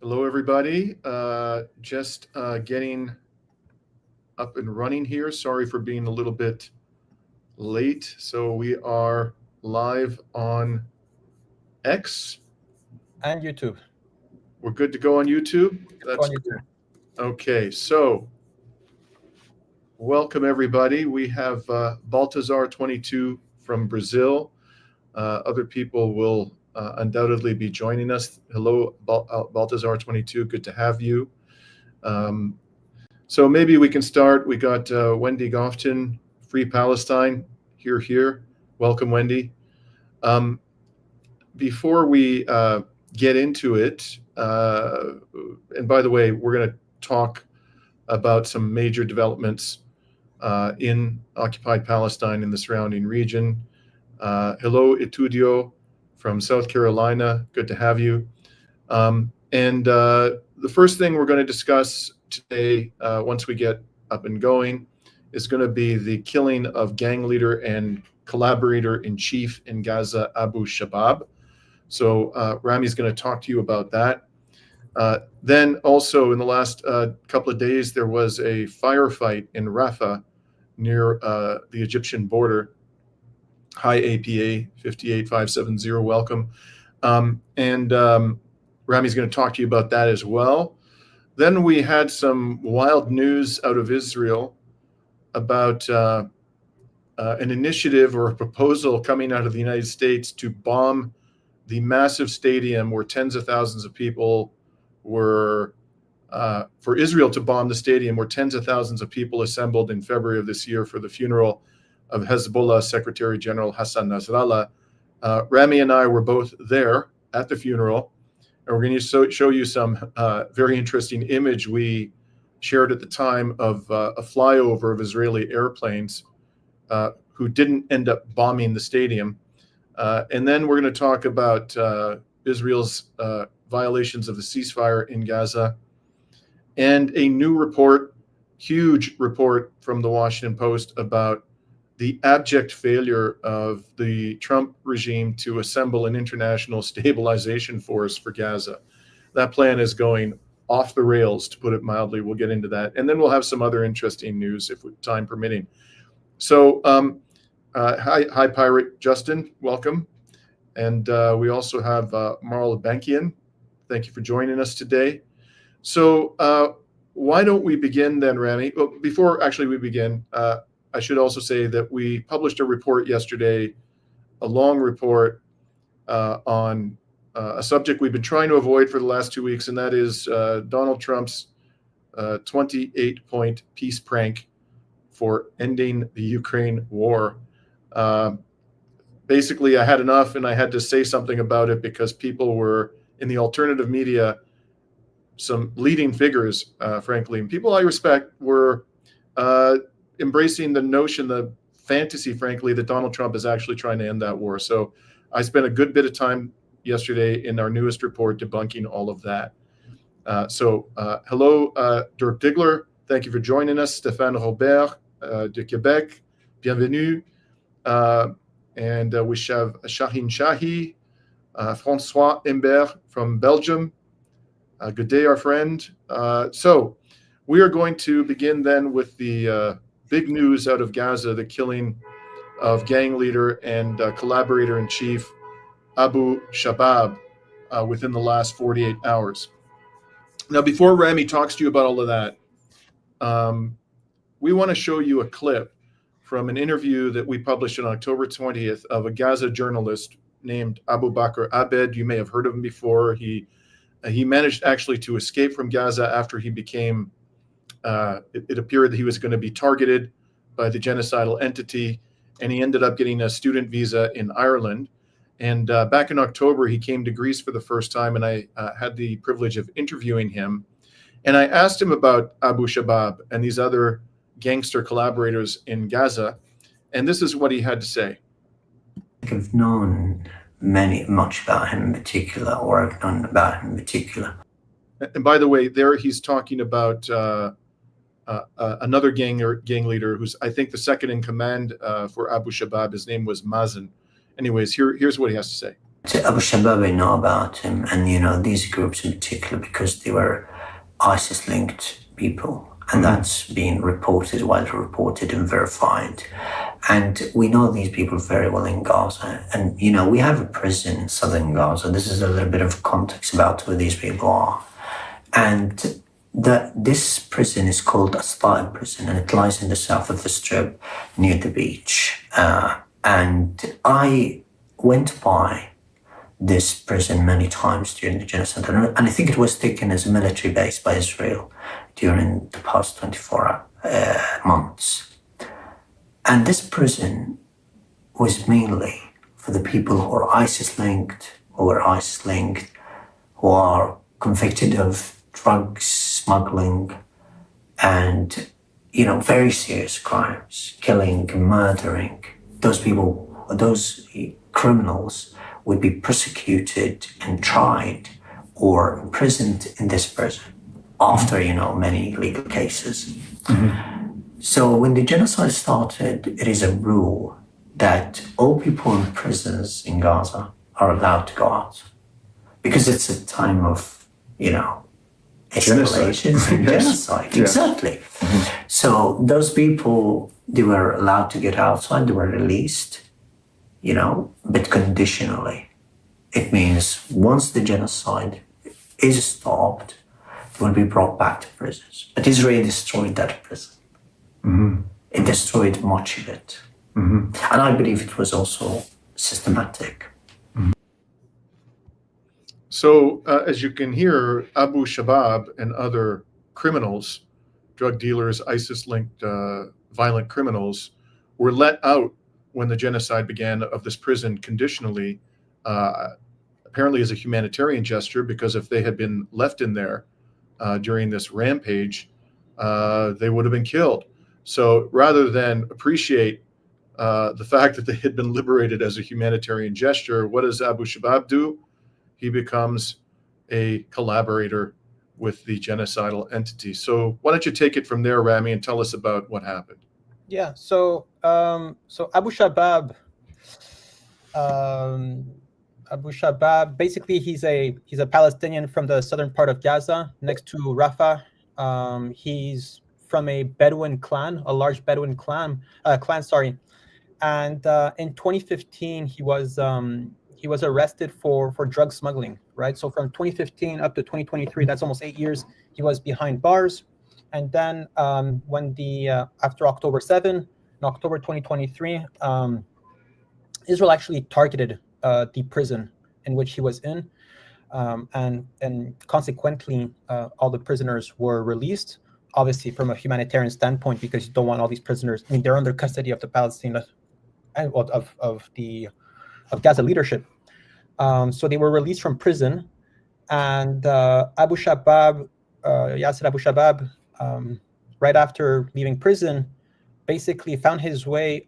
Hello, everybody. Just getting up and running here. Sorry for being a little bit late. So we are live on X. And YouTube. We're good to go on YouTube? That's on YouTube. Okay, so welcome, everybody. We have Baltazar 22 from Brazil. Other people will undoubtedly be joining us. Hello, Baltazar 22. Good to have you. So maybe we can start. We got Wendy Gofton, Free Palestine, here. Welcome, Wendy. Before we get into it, and by the way, we're going to talk about some major developments in occupied Palestine and the surrounding region. Hello, Etudio from South Carolina. Good to have you. And the first thing we're going to discuss today, once we get up and going, is going to be the killing of gang leader and collaborator-in-chief in Gaza, Abu Shabab. So Rami's going to talk to you about that. Then also in the last couple of days, there was a firefight in Rafah near the Egyptian border. Hi, APA 58570, welcome. Rami's going to talk to you about that as well. Then we had some wild news out of Israel about an initiative or a proposal coming out of the United States to bomb the massive stadium where tens of thousands of people were, for Israel to bomb the stadium where tens of thousands of people assembled in February of this year for the funeral of Hezbollah Secretary General Hassan Nasrallah. Rami and I were both there at the funeral, and we're going to show you some very interesting image we shared at the time of a flyover of Israeli airplanes who didn't end up bombing the stadium. And then we're going to talk about Israel's violations of the ceasefire in Gaza, and a new report, huge report from the Washington Post about the abject failure of the Trump regime to assemble an international stabilization force for Gaza. That plan is going off the rails, to put it mildly. We'll get into that. And then we'll have some other interesting news, if time permitting. So hi, Pirate Justin, welcome. And we also have Marla Bankian. Thank you for joining us today. So why don't we begin then, Rami? Well, before actually we begin, I should also say that we published a report yesterday, a long report on a subject we've been trying to avoid for the last 2 weeks, and that is Donald Trump's 28-point peace prank for ending the Ukraine war. Basically, I had enough, and I had to say something about it because people were, in the alternative media, some leading figures, frankly, and people I respect were embracing the notion, the fantasy, frankly, that Donald Trump is actually trying to end that war. So I spent a good bit of time yesterday in our newest report debunking all of that. Hello, Dirk Diggler. Thank you for joining us. Stéphane Robert de Quebec. Bienvenue. And we have Shahin Shahi, François Imbert from Belgium. Good day, our friend. So we are going to begin then with the big news out of Gaza, the killing of gang leader and collaborator-in-chief Abu Shabab within the last 48 hours. Now, before Rami talks to you about all of that, we want to show you a clip from an interview that we published on October 20th of a Gaza journalist named Abu Bakr Abed. You may have heard of him before. He managed actually to escape from Gaza after he became it appeared that he was going to be targeted by the genocidal entity, and he ended up getting a student visa in Ireland. And back in October, he came to Greece for the first time, and I had the privilege of interviewing him. And I asked him about Abu Shabab and these other gangster collaborators in Gaza, and this is what he had to say. I've known much about him in particular, or I've known about him in particular. And by the way, there he's talking about another gang leader who's, I think, the second in command for Abu Shabab. His name was Mazen. Anyways, here's what he has to say. Abu Shabab, I know about him, and these groups in particular because they were ISIS-linked people, and that's been reported, widely reported and verified. And we know these people very well in Gaza, and we have a prison in southern Gaza. This is a little bit of context about who these people are, and this prison is called Astal prison, and it lies in the south of the Strip, near the beach. And I went by this prison many times during the genocide, and I think it was taken as a military base by Israel during the past 24 months. And this prison was mainly for the people who are ISIS-linked, who are convicted of drugs smuggling and very serious crimes, killing, murdering. Those people, those criminals would be persecuted and tried or imprisoned in this prison after, many legal cases. So when the genocide started, it is a rule that all people in prisons in Gaza are allowed to go out because it's a time of, escalations and genocide. Yes. Exactly. So those people, they were allowed to get outside, they were released, but conditionally. It means once the genocide is stopped, they will be brought back to prisons. But Israel destroyed that prison. It destroyed much of it. And I believe it was also systematic. So, as you can hear, Abu Shabab and other criminals, drug dealers, ISIS-linked violent criminals, were let out when the genocide began of this prison conditionally, apparently as a humanitarian gesture, because if they had been left in there during this rampage, they would have been killed. So rather than appreciate the fact that they had been liberated as a humanitarian gesture, what does Abu Shabab do? He becomes a collaborator with the genocidal entity. So why don't you take it from there, Rami, and tell us about what happened? Yeah. So Abu Shabab, basically he's a Palestinian from the southern part of Gaza, next to Rafah. He's from a Bedouin clan, a large Bedouin clan. And in 2015, he was arrested for drug smuggling. Right. So from 2015 up to 2023, that's almost 8 years. He was behind bars. And then when after October 7, in October 2023, Israel actually targeted the prison in which he was in, and consequently, all the prisoners were released. Obviously, from a humanitarian standpoint, because you don't want all these prisoners. I mean, they're under custody of the Palestinian and of Gaza leadership. So they were released from prison, and Abu Shabab, Yasser Abu Shabab, right after leaving prison, basically found his way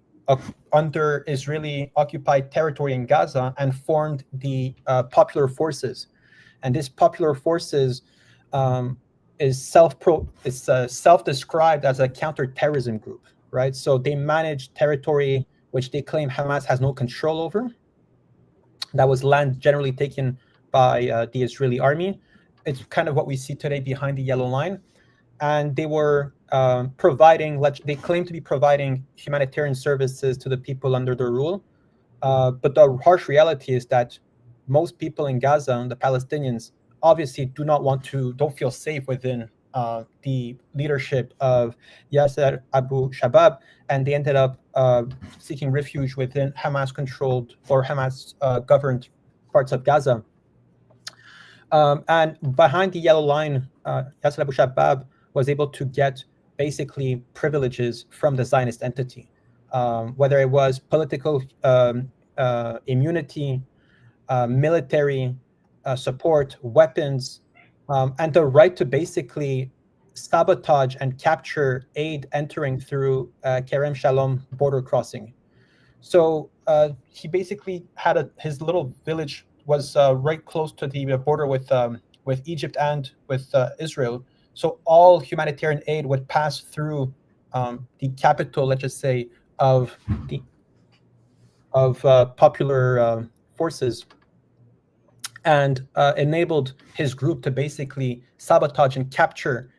under Israeli occupied territory in Gaza and formed the Popular Forces. And this Popular Forces is self-described as a counterterrorism group, right? So they manage territory which they claim Hamas has no control over. That was land generally taken by the Israeli army. It's kind of what we see today behind the yellow line. And they were they claim to be providing humanitarian services to the people under their rule. But the harsh reality is that most people in Gaza, the Palestinians, obviously don't feel safe within the leadership of Yasser Abu Shabab, and they ended up seeking refuge within Hamas-controlled or Hamas-governed parts of Gaza. And behind the yellow line, Yasser Abu Shabab was able to get basically privileges from the Zionist entity, whether it was political immunity, military support, weapons, and the right to basically sabotage and capture aid entering through Kerem Shalom border crossing. So he basically had his little village was right close to the border with Egypt and with Israel. So all humanitarian aid would pass through the capital, let's just say, of Popular Forces. and enabled his group to basically sabotage and capture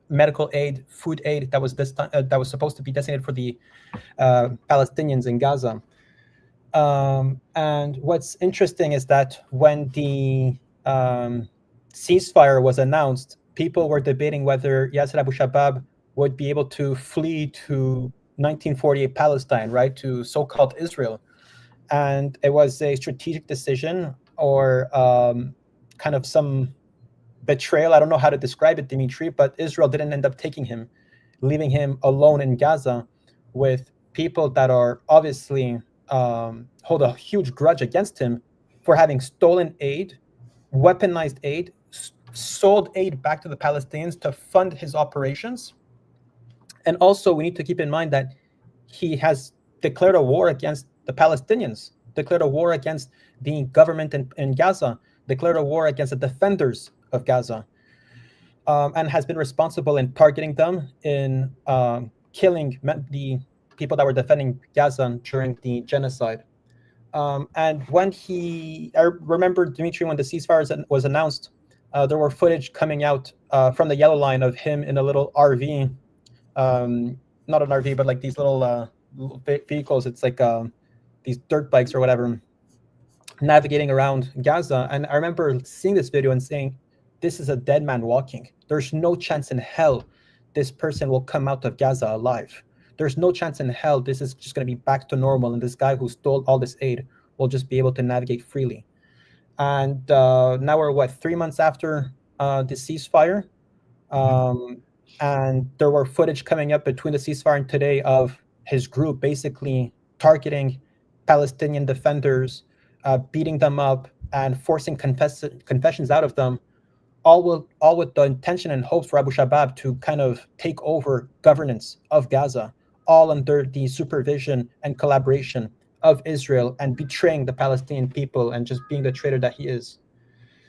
medical aid, food aid that was that was supposed to be designated for the Palestinians in Gaza. And what's interesting is that when the ceasefire was announced, people were debating whether Yasser Abu Shabab would be able to flee to 1948 Palestine, right, to so-called Israel. And it was a strategic decision, or kind of some betrayal. I don't know how to describe it, Dimitri, but Israel didn't end up taking him, leaving him alone in Gaza with people that are obviously hold a huge grudge against him for having stolen aid, weaponized aid, sold aid back to the Palestinians to fund his operations. And also, we need to keep in mind that he has declared a war against the Palestinians, declared a war against the government in Gaza, declared a war against the defenders of Gaza, and has been responsible in targeting them, in killing the people that were defending Gaza during the genocide. And when I remember, Dimitri, when the ceasefire was announced, there were footage coming out from the yellow line of him in a little RV, not an RV, but like these little vehicles. It's like these dirt bikes or whatever, navigating around Gaza. And I remember seeing this video and saying, this is a dead man walking. There's no chance in hell this person will come out of Gaza alive. There's no chance in hell this is just going to be back to normal, and this guy who stole all this aid will just be able to navigate freely. And now we're, 3 months after the ceasefire? And there were footage coming up between the ceasefire and today of his group basically targeting Palestinian defenders, beating them up, and forcing confessions out of them, all with the intention and hopes for Abu Shabab to kind of take over governance of Gaza, all under the supervision and collaboration of Israel, and betraying the Palestinian people and just being the traitor that he is.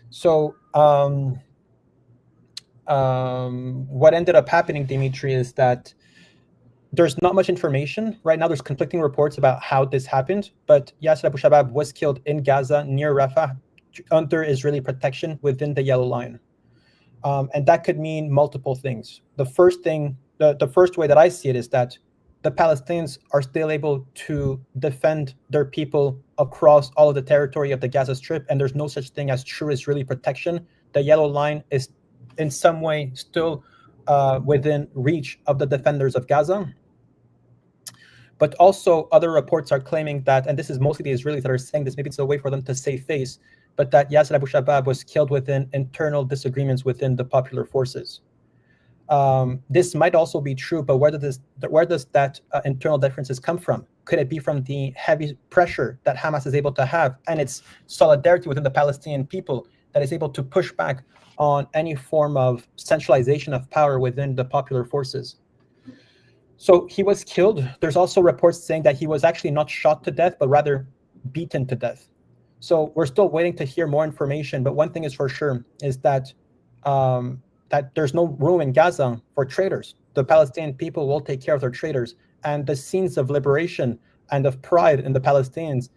So what ended up happening, Dimitri, is that there's not much information. Right now, there's conflicting reports about how this happened, but Yasser Abu Shabab was killed in Gaza near Rafah under Israeli protection within the yellow line. And that could mean multiple things. The first thing, the first way that I see it is that the Palestinians are still able to defend their people across all of the territory of the Gaza Strip, and there's no such thing as true Israeli protection. The yellow line is in some way still within reach of the defenders of Gaza. But also other reports are claiming that, and this is mostly the Israelis that are saying this, maybe it's a way for them to save face, but that Yasser Abu Shabab was killed within internal disagreements within the popular forces. This might also be true, but where does that internal differences come from? Could it be from the heavy pressure that Hamas is able to have and its solidarity within the Palestinian people that is able to push back on any form of centralization of power within the popular forces? So he was killed. There's also reports saying that he was actually not shot to death, but rather beaten to death. So we're still waiting to hear more information. But one thing is for sure is that that there's no room in Gaza for traitors. The Palestinian people will take care of their traitors. And the scenes of liberation and of pride in the Palestinians,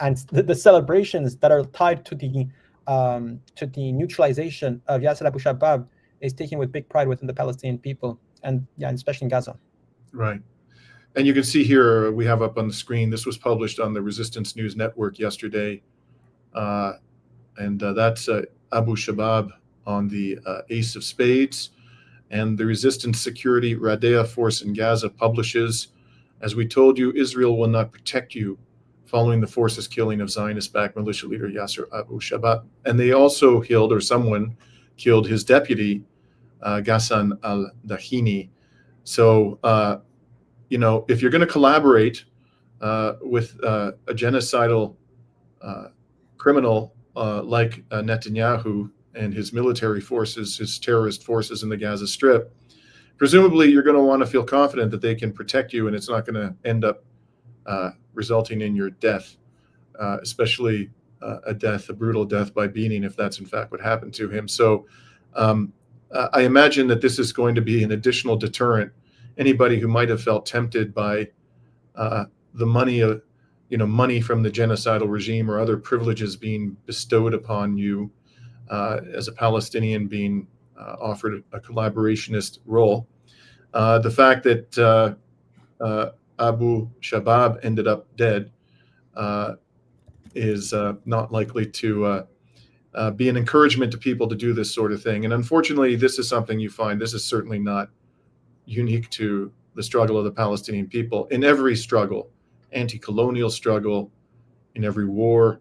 and the celebrations that are tied to the neutralization of Yasser Abu Shabab is taken with big pride within the Palestinian people, and especially in Gaza. Right. And you can see here, we have up on the screen, this was published on the Resistance News Network yesterday. And that's Abu Shabab on the Ace of Spades. And the Resistance Security Radea Force in Gaza publishes, as we told you, Israel will not protect you following the force's killing of Zionist-backed militia leader Yasser Abu Shabab. And they also killed, or someone killed, his deputy, Ghassan al-Dahini. So, if you're going to collaborate with a genocidal criminal like Netanyahu and his military forces, his terrorist forces in the Gaza Strip, presumably you're going to want to feel confident that they can protect you and it's not going to end up resulting in your death, especially a brutal death by beating, if that's in fact what happened to him. So I imagine that this is going to be an additional deterrent. Anybody who might have felt tempted by the money money from the genocidal regime or other privileges being bestowed upon you as a Palestinian being offered a collaborationist role. The fact that Abu Shabab ended up dead is not likely to be an encouragement to people to do this sort of thing. And unfortunately, this is something you find. This is certainly not unique to the struggle of the Palestinian people. In every struggle, anti-colonial struggle, in every war,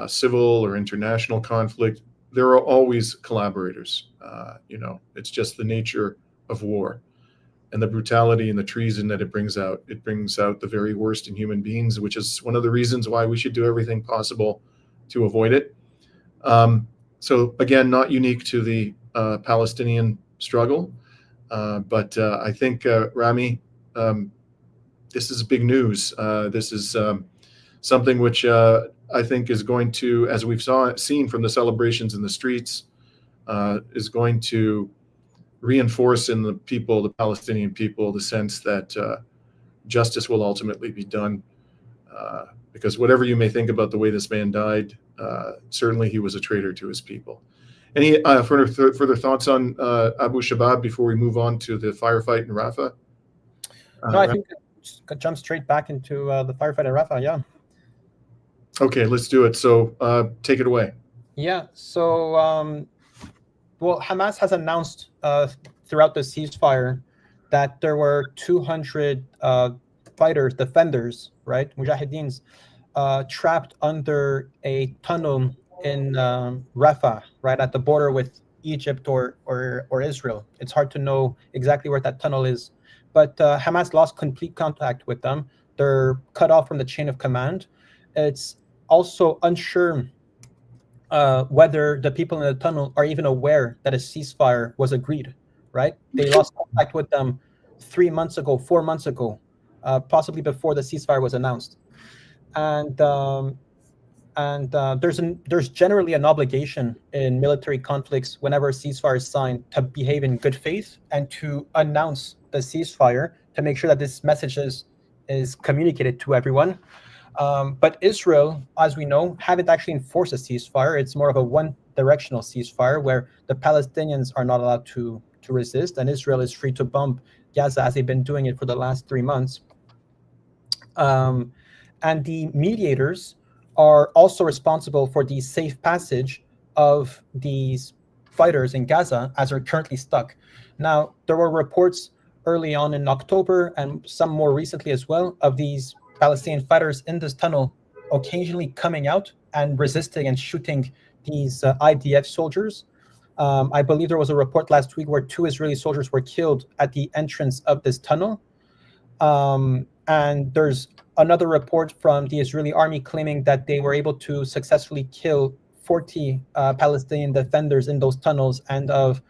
civil or international conflict, there are always collaborators. It's just the nature of war and the brutality and the treason that it brings out. It brings out the very worst in human beings, which is one of the reasons why we should do everything possible to avoid it. So again, not unique to the Palestinian struggle, but I think, Rami, this is big news. This is something which I think is going to, as we've seen from the celebrations in the streets, is going to reinforce in the people, the Palestinian people, the sense that justice will ultimately be done. Because whatever you may think about the way this man died, certainly he was a traitor to his people. Any further thoughts on Abu Shabab before we move on to the firefight in Rafah? No, I think it jump straight back into the firefight in Rafah, yeah. Okay, let's do it. So take it away. Yeah, so, well, Hamas has announced throughout the ceasefire that there were 200 fighters, defenders, right, mujahideens, trapped under a tunnel in Rafah, right at the border with Egypt or Israel. It's hard to know exactly where that tunnel is, but Hamas lost complete contact with them. They're cut off from the chain of command. It's also unsure whether the people in the tunnel are even aware that a ceasefire was agreed, right? They lost contact with them 3 months ago, 4 months ago, possibly before the ceasefire was announced. And there's generally an obligation in military conflicts whenever a ceasefire is signed to behave in good faith and to announce the ceasefire to make sure that this message is communicated to everyone. But Israel, as we know, haven't actually enforced a ceasefire. It's more of a one-directional ceasefire where the Palestinians are not allowed to resist, and Israel is free to bomb Gaza as they've been doing it for the last 3 months. And the mediators are also responsible for the safe passage of these fighters in Gaza as they're currently stuck. Now, there were reports early on in October and some more recently as well of these Palestinian fighters in this tunnel occasionally coming out and resisting and shooting these IDF soldiers. I believe there was a report last week where 2 Israeli soldiers were killed at the entrance of this tunnel. And there's another report from the Israeli army claiming that they were able to successfully kill 40 Palestinian defenders in those tunnels and of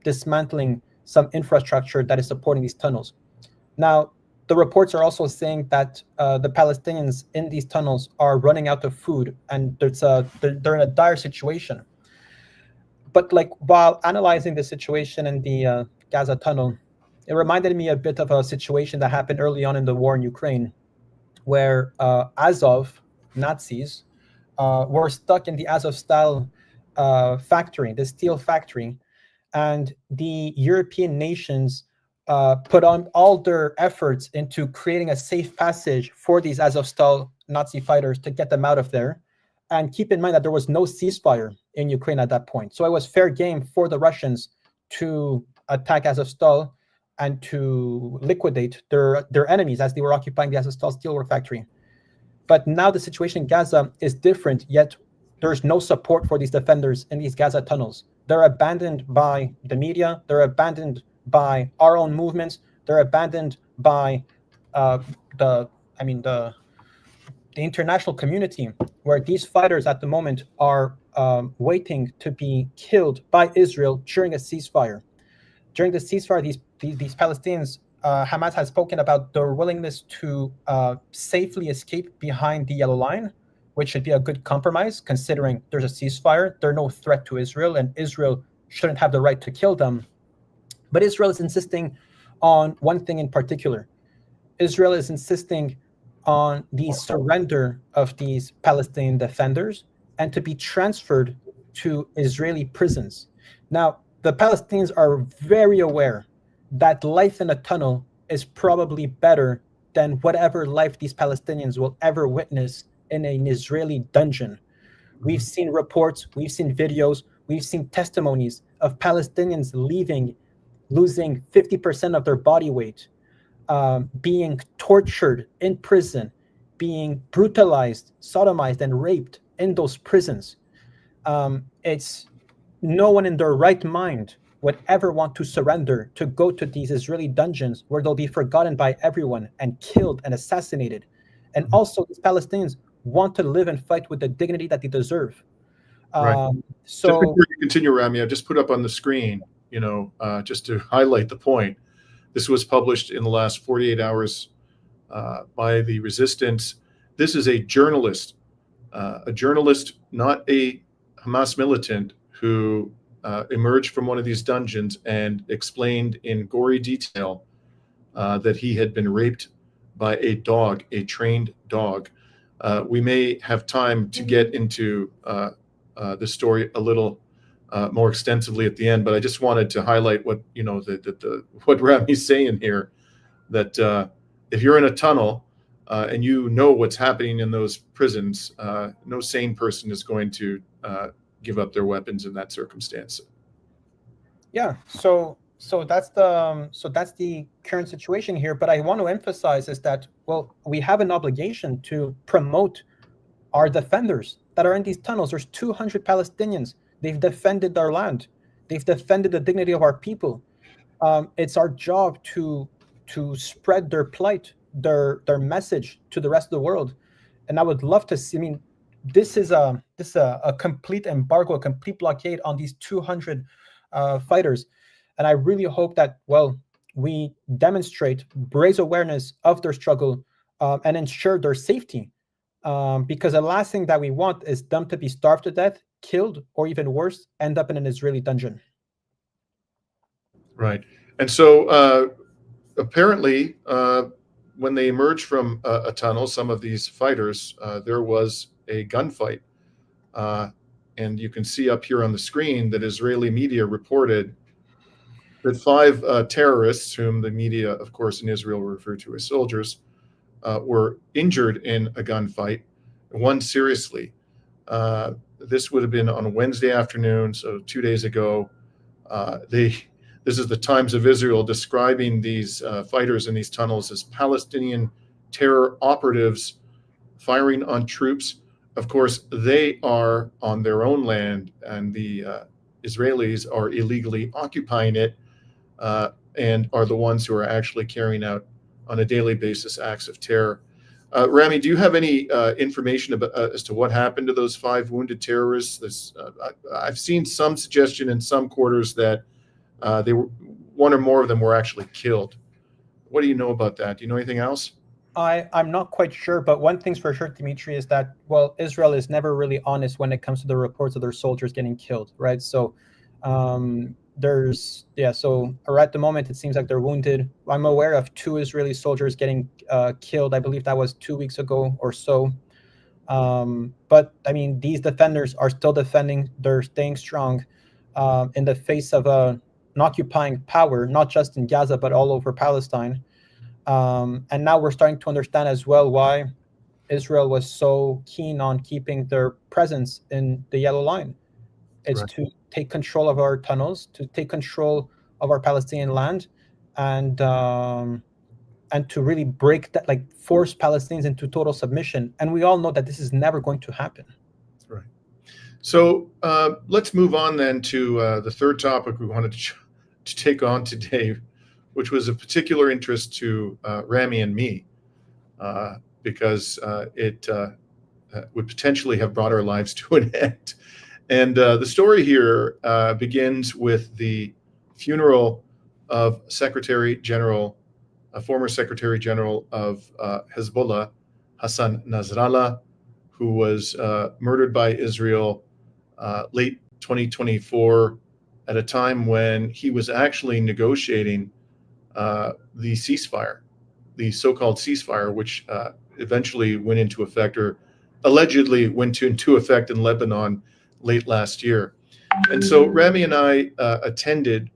dismantling some infrastructure that is supporting these tunnels. Now, the reports are also saying that the Palestinians in these tunnels are running out of food and they're in a dire situation. But like while analyzing the situation in the Gaza tunnel, it reminded me a bit of a situation that happened early on in the war in Ukraine, where Azov Nazis were stuck in the Azovstal factory, the steel factory, and the European nations put on all their efforts into creating a safe passage for these Azovstal Nazi fighters to get them out of there. And keep in mind that there was no ceasefire in Ukraine at that point. So it was fair game for the Russians to attack Azovstal and to liquidate their enemies as they were occupying the Azovstal steelwork factory. But now the situation in Gaza is different, yet there's no support for these defenders in these Gaza tunnels. They're abandoned by the media. They're abandoned by our own movements. They're abandoned by the international community, where these fighters at the moment are waiting to be killed by Israel during a ceasefire. During the ceasefire, these Palestinians, Hamas has spoken about their willingness to safely escape behind the yellow line, which should be a good compromise considering there's a ceasefire. They're no threat to Israel, and Israel shouldn't have the right to kill them. But Israel is insisting on one thing in particular. Israel is insisting on the surrender of these Palestinian defenders and to be transferred to Israeli prisons. Now, the Palestinians are very aware that life in a tunnel is probably better than whatever life these Palestinians will ever witness in an Israeli dungeon. We've seen reports, we've seen videos, we've seen testimonies of Palestinians losing 50% of their body weight, being tortured in prison, being brutalized, sodomized, and raped in those prisons. It's no one in their right mind would ever want to surrender to go to these Israeli dungeons where they'll be forgotten by everyone and killed and assassinated. And also, these Palestinians want to live and fight with the dignity that they deserve. Right. Just So, before you continue, Rami, I just put up on the screen, just to highlight the point. This was published in the last 48 hours by the Resistance. This is a journalist, not a Hamas militant, who emerged from one of these dungeons and explained in gory detail that he had been raped by a dog, a trained dog. We may have time to get into the story a little more extensively at the end, but I just wanted to highlight what what Rami's saying here, that if you're in a tunnel and you know what's happening in those prisons, no sane person is going to give up their weapons in that circumstance. yeah, so that's the current situation here. But I want to emphasize is that, well, we have an obligation to promote our defenders that are in these tunnels. There's 200 Palestinians. They've defended their land. They've defended the dignity of our people. It's our job to spread their plight, their message to the rest of the world. And I would love to see. I mean, this is a complete embargo, a complete blockade on these 200 fighters. And I really hope that, well, we demonstrate, raise awareness of their struggle, and ensure their safety. Because the last thing that we want is them to be starved to death, killed, or even worse, end up in an Israeli dungeon. Right. And so apparently, when they emerged from a tunnel, some of these fighters, there was a gunfight. And you can see up here on the screen that Israeli media reported that 5 terrorists, whom the media, of course, in Israel refer to as soldiers, were injured in a gunfight, one seriously. This would have been on a Wednesday afternoon, so 2 days ago. This is the Times of Israel describing these fighters in these tunnels as Palestinian terror operatives firing on troops. Of course, they are on their own land, and the Israelis are illegally occupying it, and are the ones who are actually carrying out on a daily basis acts of terror. Rami, do you have any information about, as to what happened to those 5 wounded terrorists? I've seen some suggestion in some quarters that one or more of them were actually killed. What do you know about that? Do you know anything else? I'm not quite sure, but one thing's for sure, Dimitri, is that, well, Israel is never really honest when it comes to the reports of their soldiers getting killed, right? So so at the moment, it seems like they're wounded. I'm aware of 2 Israeli soldiers getting killed. I believe that was 2 weeks ago or so. But I mean, these defenders are still defending. They're staying strong in the face of an occupying power, not just in Gaza, but all over Palestine. And now we're starting to understand as well why Israel was so keen on keeping their presence in the Yellow Line. It's right. To take control of our tunnels, to take control of our Palestinian land, and to really break that, like force Palestinians into total submission. And we all know that this is never going to happen. Right. So let's move on then to the third topic we wanted to take on today, which was of particular interest to Rami and me, because it would potentially have brought our lives to an end. And the story here begins with the funeral of former Secretary General of Hezbollah, Hassan Nasrallah, who was murdered by Israel late 2024 at a time when he was actually negotiating the ceasefire, the so-called ceasefire, which eventually went into effect, or allegedly went into effect in Lebanon late last year. And so Rami and I attended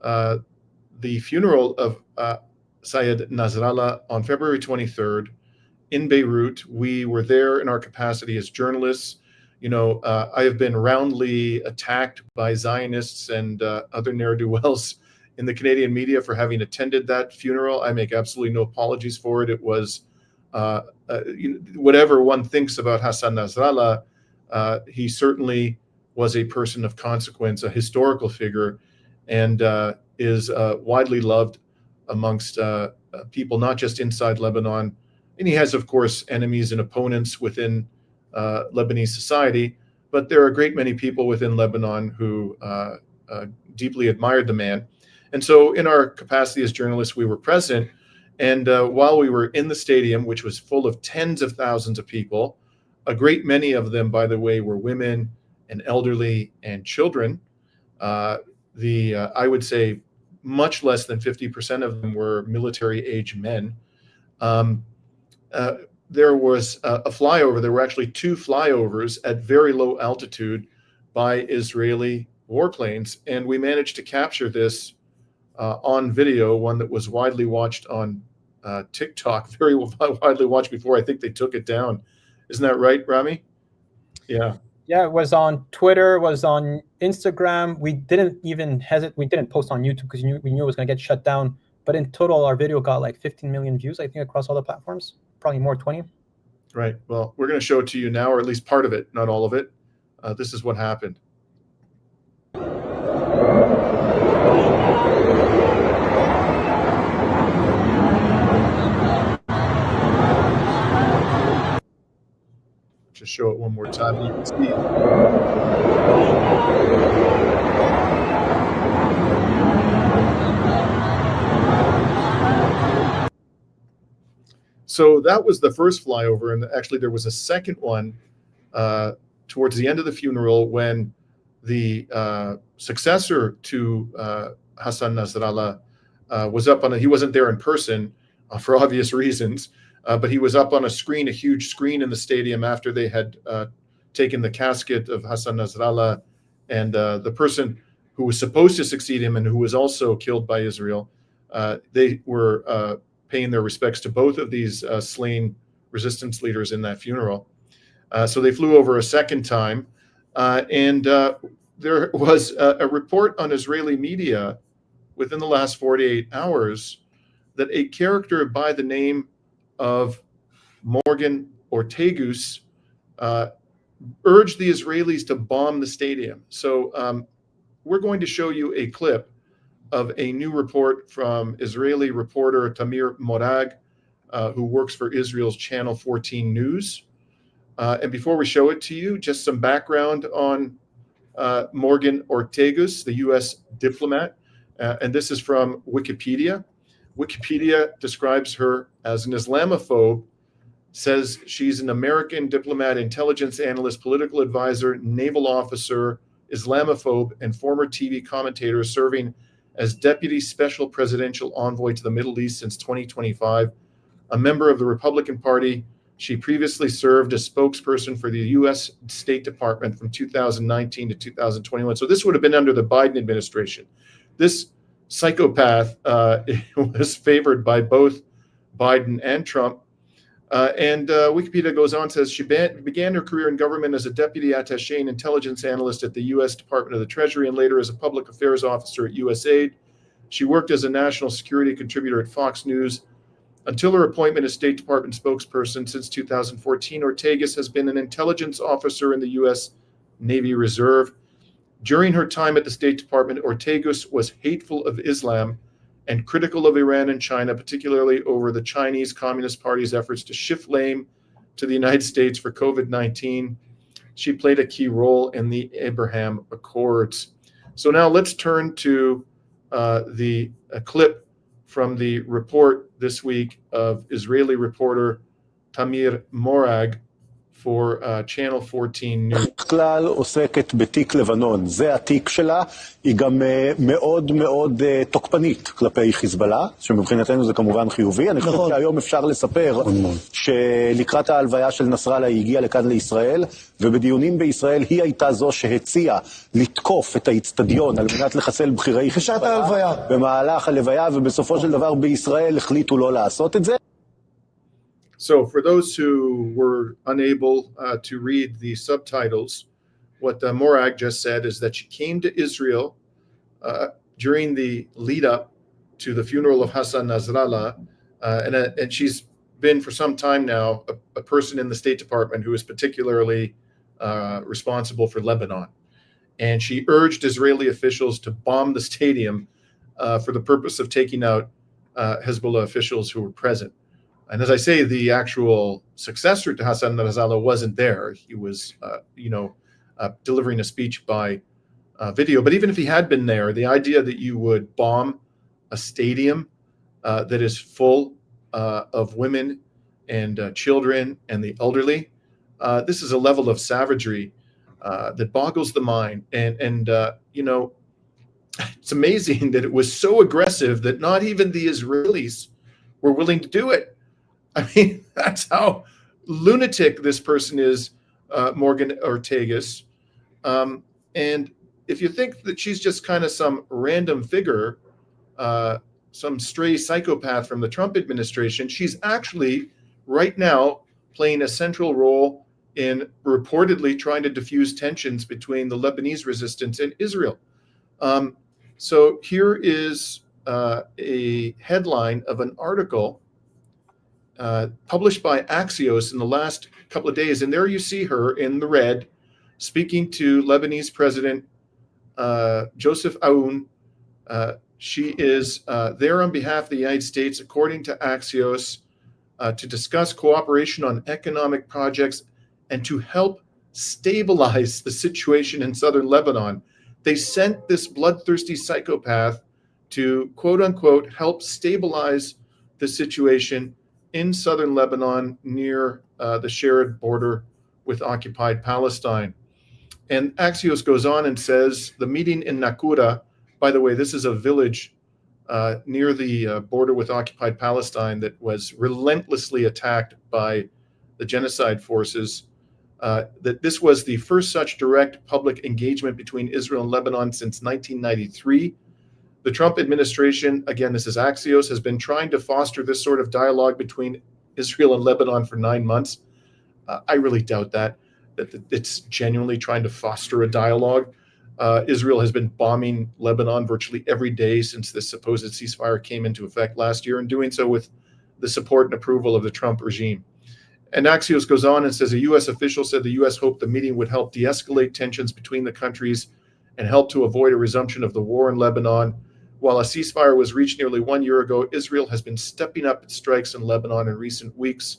the funeral of Sayed Nasrallah on February 23rd in Beirut. We were there in our capacity as journalists. I have been roundly attacked by Zionists and other ne'er-do-wells in the Canadian media for having attended that funeral. I make absolutely no apologies for it. It was whatever one thinks about Hassan Nasrallah, he certainly was a person of consequence, a historical figure, and is widely loved amongst people, not just inside Lebanon. And he has, of course, enemies and opponents within Lebanese society, but there are a great many people within Lebanon who deeply admired the man. And so in our capacity as journalists, we were present. And while we were in the stadium, which was full of tens of thousands of people, a great many of them, by the way, were women and elderly and children. I would say much less than 50% of them were military-age men. There was a flyover. There were actually 2 flyovers at very low altitude by Israeli warplanes, and we managed to capture this on video, one that was widely watched on TikTok, very widely watched before I think they took it down. Isn't that right, Rami? Yeah. Yeah, it was on Twitter, it was on Instagram. We didn't even hesitate. We didn't post on YouTube because we knew it was going to get shut down. But in total, our video got like 15 million views, I think, across all the platforms. Probably more, 20. Right. Well, we're going to show it to you now, or at least part of it, not all of it. This is what happened. Just show it one more time. You can see. So that was the first flyover, and actually there was a second one towards the end of the funeral when the successor to Hassan Nasrallah was up on he wasn't there in person for obvious reasons, but he was up on a screen, a huge screen in the stadium after they had taken the casket of Hassan Nasrallah, and the person who was supposed to succeed him and who was also killed by Israel. They were paying their respects to both of these slain resistance leaders in that funeral. So they flew over a second time, and there was a report on Israeli media within the last 48 hours that a character by the name of Morgan Ortegus urged the Israelis to bomb the stadium. So we're going to show you a clip of a new report from Israeli reporter Tamir Morag, who works for Israel's Channel 14 News. And before we show it to you, just some background on Morgan Ortegus, the U.S. diplomat. And this is from Wikipedia. Wikipedia describes her as an Islamophobe, says she's an American diplomat, intelligence analyst, political advisor, naval officer, Islamophobe, and former TV commentator serving as Deputy Special Presidential Envoy to the Middle East since 2025. A member of the Republican Party, she previously served as spokesperson for the U.S. State Department from 2019 to 2021. So this would have been under the Biden administration. This psychopath was favored by both Biden and Trump. And Wikipedia goes on, says she began her career in government as a deputy attaché and intelligence analyst at the U.S. Department of the Treasury and later as a public affairs officer at USAID. She worked as a national security contributor at Fox News. Until her appointment as State Department spokesperson since 2014, Ortegus has been an intelligence officer in the U.S. Navy Reserve. During her time at the State Department, Ortegus was hateful of Islam and critical of Iran and China, particularly over the Chinese Communist Party's efforts to shift blame to the United States for COVID-19. She played a key role in the Abraham Accords. So now let's turn to the clip from the report this week of Israeli reporter Tamir Morag for Channel 14 News. כלל עוסקת בתיק לבנון, זה התיק שלה, היא גם מאוד מאוד תוקפנית כלפי חיזבאללה, שמבחינתנו זה כמובן חיובי. אני חושב שהיום אפשר לספר שלקראת ההלוויה של נסראללה היא הגיעה לכאן לישראל, ובדיונים בישראל היא הייתה זו שהציעה לתקוף את האצטדיון על מנת לחסל בכירי חיזבאללה במהלך הלוויה, ובסופו של דבר בישראל החליטו לא לעשות את זה. So for those who were unable to read the subtitles, what Morag just said is that she came to Israel during the lead up to the funeral of Hassan Nasrallah, and she's been for some time now a person in the State Department who is particularly responsible for Lebanon. And she urged Israeli officials to bomb the stadium for the purpose of taking out Hezbollah officials who were present. And as I say, the actual successor to Hassan Nasrallah wasn't there. He was, delivering a speech by video. But even if he had been there, the idea that you would bomb a stadium that is full of women and children and the elderly, this is a level of savagery that boggles the mind. And it's amazing that it was so aggressive that not even the Israelis were willing to do it. I mean, that's how lunatic this person is, Morgan Ortagus. And if you think that she's just kind of some random figure, some stray psychopath from the Trump administration, she's actually right now playing a central role in reportedly trying to diffuse tensions between the Lebanese resistance and Israel. So here is a headline of an article published by Axios in the last couple of days. And there you see her in the red speaking to Lebanese President Joseph Aoun. She is there on behalf of the United States, according to Axios, to discuss cooperation on economic projects and to help stabilize the situation in southern Lebanon. They sent this bloodthirsty psychopath to, quote unquote, help stabilize the situation in southern Lebanon near the shared border with occupied Palestine. And Axios goes on and says the meeting in Nakura, by the way, this is a village near the border with occupied Palestine that was relentlessly attacked by the genocide forces, that this was the first such direct public engagement between Israel and Lebanon since 1993. The Trump administration, again, this is Axios, has been trying to foster this sort of dialogue between Israel and Lebanon for 9 months. I really doubt that it's genuinely trying to foster a dialogue. Israel has been bombing Lebanon virtually every day since this supposed ceasefire came into effect last year, and doing so with the support and approval of the Trump regime. And Axios goes on and says a U.S. official said the U.S. hoped the meeting would help de-escalate tensions between the countries and help to avoid a resumption of the war in Lebanon. While a ceasefire was reached nearly 1 year ago, Israel has been stepping up its strikes in Lebanon in recent weeks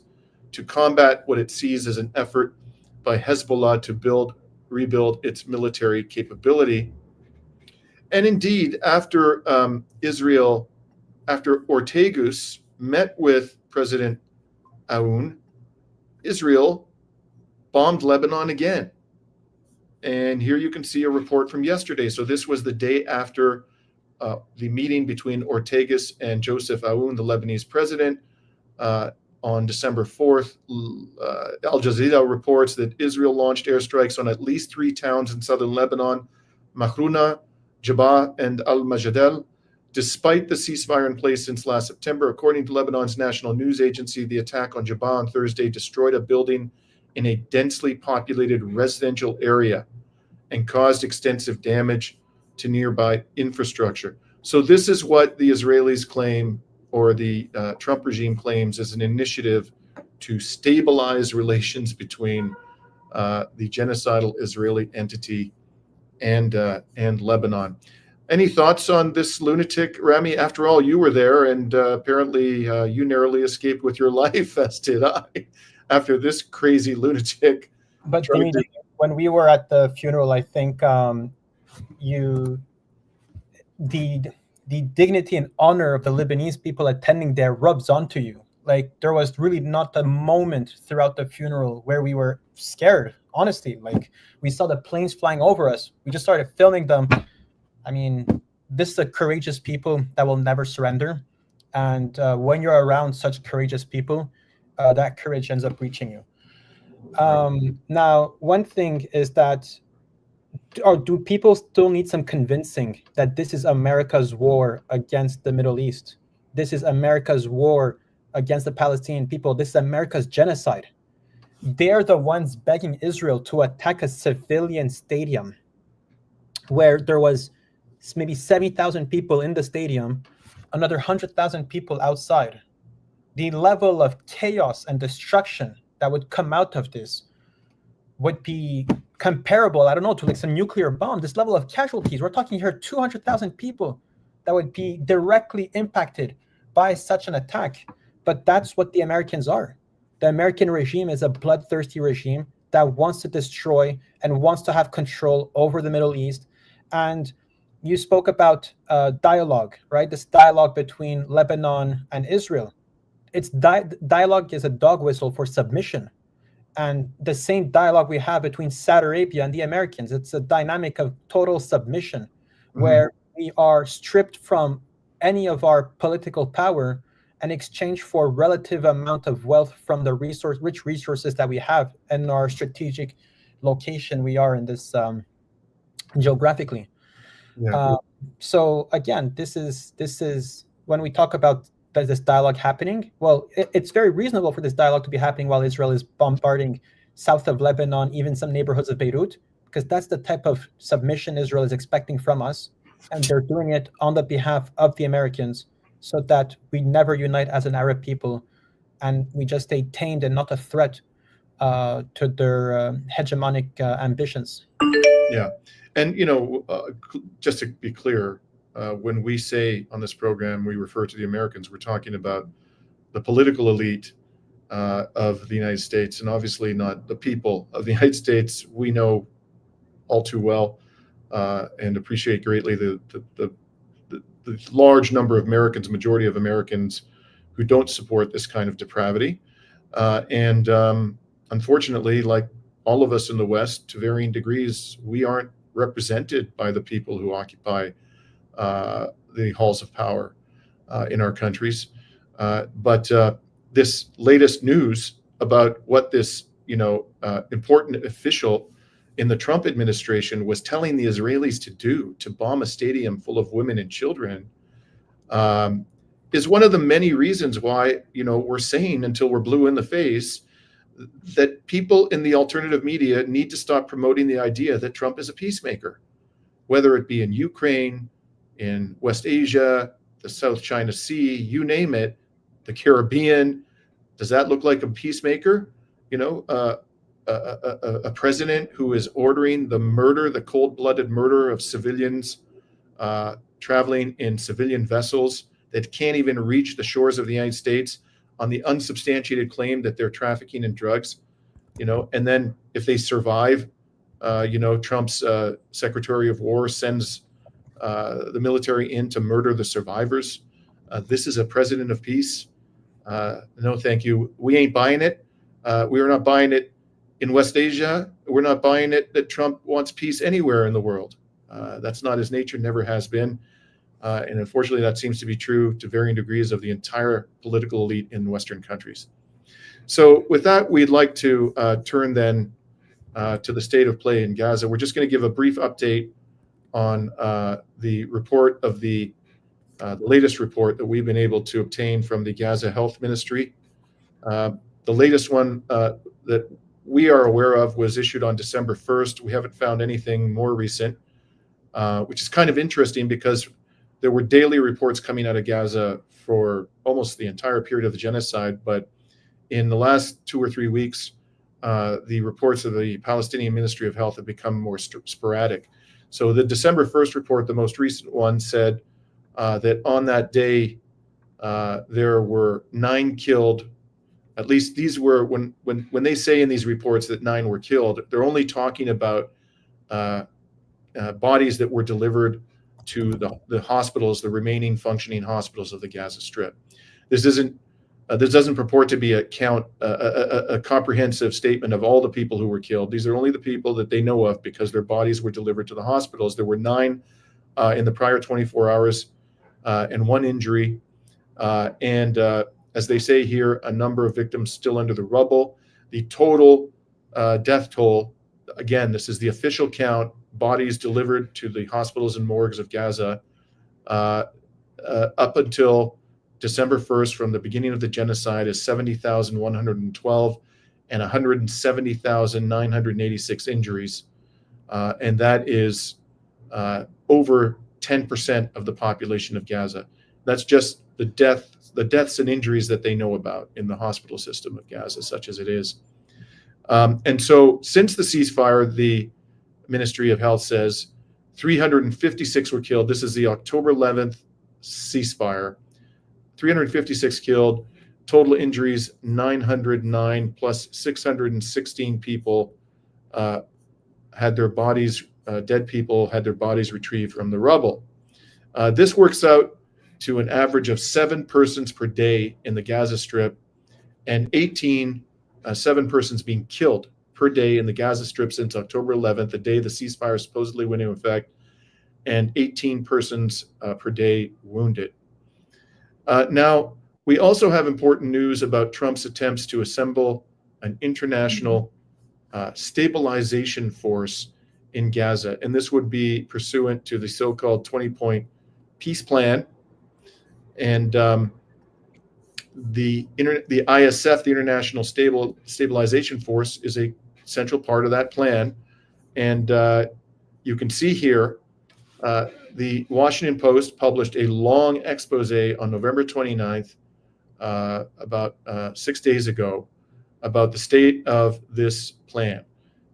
to combat what it sees as an effort by Hezbollah to rebuild its military capability. And indeed, after Ortagus met with President Aoun, Israel bombed Lebanon again. And here you can see a report from yesterday. So this was the day after the meeting between Ortagus and Joseph Aoun, the Lebanese president, on December 4th. Al Jazeera reports that Israel launched airstrikes on at least 3 towns in southern Lebanon, Mahruna, Jabba, and Al-Majadel. Despite the ceasefire in place since last September, according to Lebanon's national news agency, the attack on Jabba on Thursday destroyed a building in a densely populated residential area and caused extensive damage to nearby infrastructure. So this is what the Israelis claim, or the Trump regime claims, as an initiative to stabilize relations between the genocidal Israeli entity and Lebanon. Any thoughts on this lunatic, Rami? After all, you were there, and apparently you narrowly escaped with your life, as did I, after this crazy lunatic. But Dimitri, when we were at the funeral, I think the dignity and honor of the Lebanese people attending there rubs onto you. Like, there was really not a moment throughout the funeral where we were scared, honestly. Like, we saw the planes flying over us. We just started filming them. I mean, this is a courageous people that will never surrender. And when you're around such courageous people, that courage ends up reaching you. Now, one thing is that, or do people still need some convincing that this is America's war against the Middle East? This is America's war against the Palestinian people. This is America's genocide. They're the ones begging Israel to attack a civilian stadium where there was maybe 70,000 people in the stadium, another 100,000 people outside. The level of chaos and destruction that would come out of this would be comparable, I don't know, to like some nuclear bomb. This level of casualties, we're talking here 200,000 people that would be directly impacted by such an attack. But that's what the Americans are. The American regime is a bloodthirsty regime that wants to destroy and wants to have control over the Middle East. And you spoke about dialogue, right? This dialogue between Lebanon and Israel. It's dialogue is a dog whistle for submission. And the same dialogue we have between Saudi Arabia and the Americans, it's a dynamic of total submission, where we are stripped from any of our political power in exchange for relative amount of wealth from the rich resources that we have and our strategic location we are in this geographically. So again, this is when we talk about this dialogue happening. Well, it's very reasonable for this dialogue to be happening while Israel is bombarding south of Lebanon, even some neighborhoods of Beirut, because that's the type of submission Israel is expecting from us. And they're doing it on the behalf of the Americans so that we never unite as an Arab people and we just stay tamed and not a threat to their hegemonic ambitions. Yeah. And, just to be clear, when we say on this program, we refer to the Americans, we're talking about the political elite of the United States, and obviously not the people of the United States. We know all too well and appreciate greatly the large number of Americans, majority of Americans who don't support this kind of depravity. And unfortunately, like all of us in the West, to varying degrees, we aren't represented by the people who occupy the halls of power in our countries. But this latest news about what this, important official in the Trump administration was telling the Israelis to do, to bomb a stadium full of women and children, is one of the many reasons why, we're saying until we're blue in the face that people in the alternative media need to stop promoting the idea that Trump is a peacemaker, whether it be in Ukraine, in West Asia, the South China Sea, you name it, the Caribbean. Does that look like a peacemaker? A president who is ordering the cold-blooded murder of civilians traveling in civilian vessels that can't even reach the shores of the United States on the unsubstantiated claim that they're trafficking in drugs, and then if they survive, Trump's Secretary of War sends the military in to murder the survivors. This is a president of peace. No, thank you. We ain't buying it. We are not buying it in West Asia. We're not buying it that Trump wants peace anywhere in the world. That's not his nature, never has been. And unfortunately, that seems to be true to varying degrees of the entire political elite in Western countries. So with that, we'd like to turn then to the state of play in Gaza. We're just going to give a brief update on the report of the latest report that we've been able to obtain from the Gaza Health Ministry. The latest one that we are aware of was issued on December 1st. We haven't found anything more recent, which is kind of interesting because there were daily reports coming out of Gaza for almost the entire period of the genocide. But in the last 2 or 3 weeks, the reports of the Palestinian Ministry of Health have become more sporadic. So the December 1st report, the most recent one, said that on that day, there were 9 killed. At least these were, when they say in these reports that 9 were killed, they're only talking about bodies that were delivered to the hospitals, the remaining functioning hospitals of the Gaza Strip. This isn't This doesn't purport to be a comprehensive statement of all the people who were killed. These are only the people that they know of because their bodies were delivered to the hospitals. There were 9 in the prior 24 hours and 1 injury. As they say here, a number of victims still under the rubble. The total death toll, again, this is the official count, bodies delivered to the hospitals and morgues of Gaza up until December 1st, from the beginning of the genocide, is 70,112 and 170,986 injuries. And that is over 10% of the population of Gaza. That's just the deaths and injuries that they know about in the hospital system of Gaza, such as it is. And so since the ceasefire, the Ministry of Health says 356 were killed. This is the October 11th ceasefire. 356 killed, total injuries 909, plus 616 people had their bodies, dead people had their bodies retrieved from the rubble. This works out to an average of 7 persons per day in the Gaza Strip, and 7 persons being killed per day in the Gaza Strip since October 11th, the day the ceasefire supposedly went into effect, and 18 persons per day wounded. Now, we also have important news about Trump's attempts to assemble an international stabilization force in Gaza, and this would be pursuant to the so-called 20-point peace plan. And the ISF, the International Stabilization Force, is a central part of that plan. And you can see here, the Washington Post published a long expose on November 29th, about 6 days ago, about the state of this plan.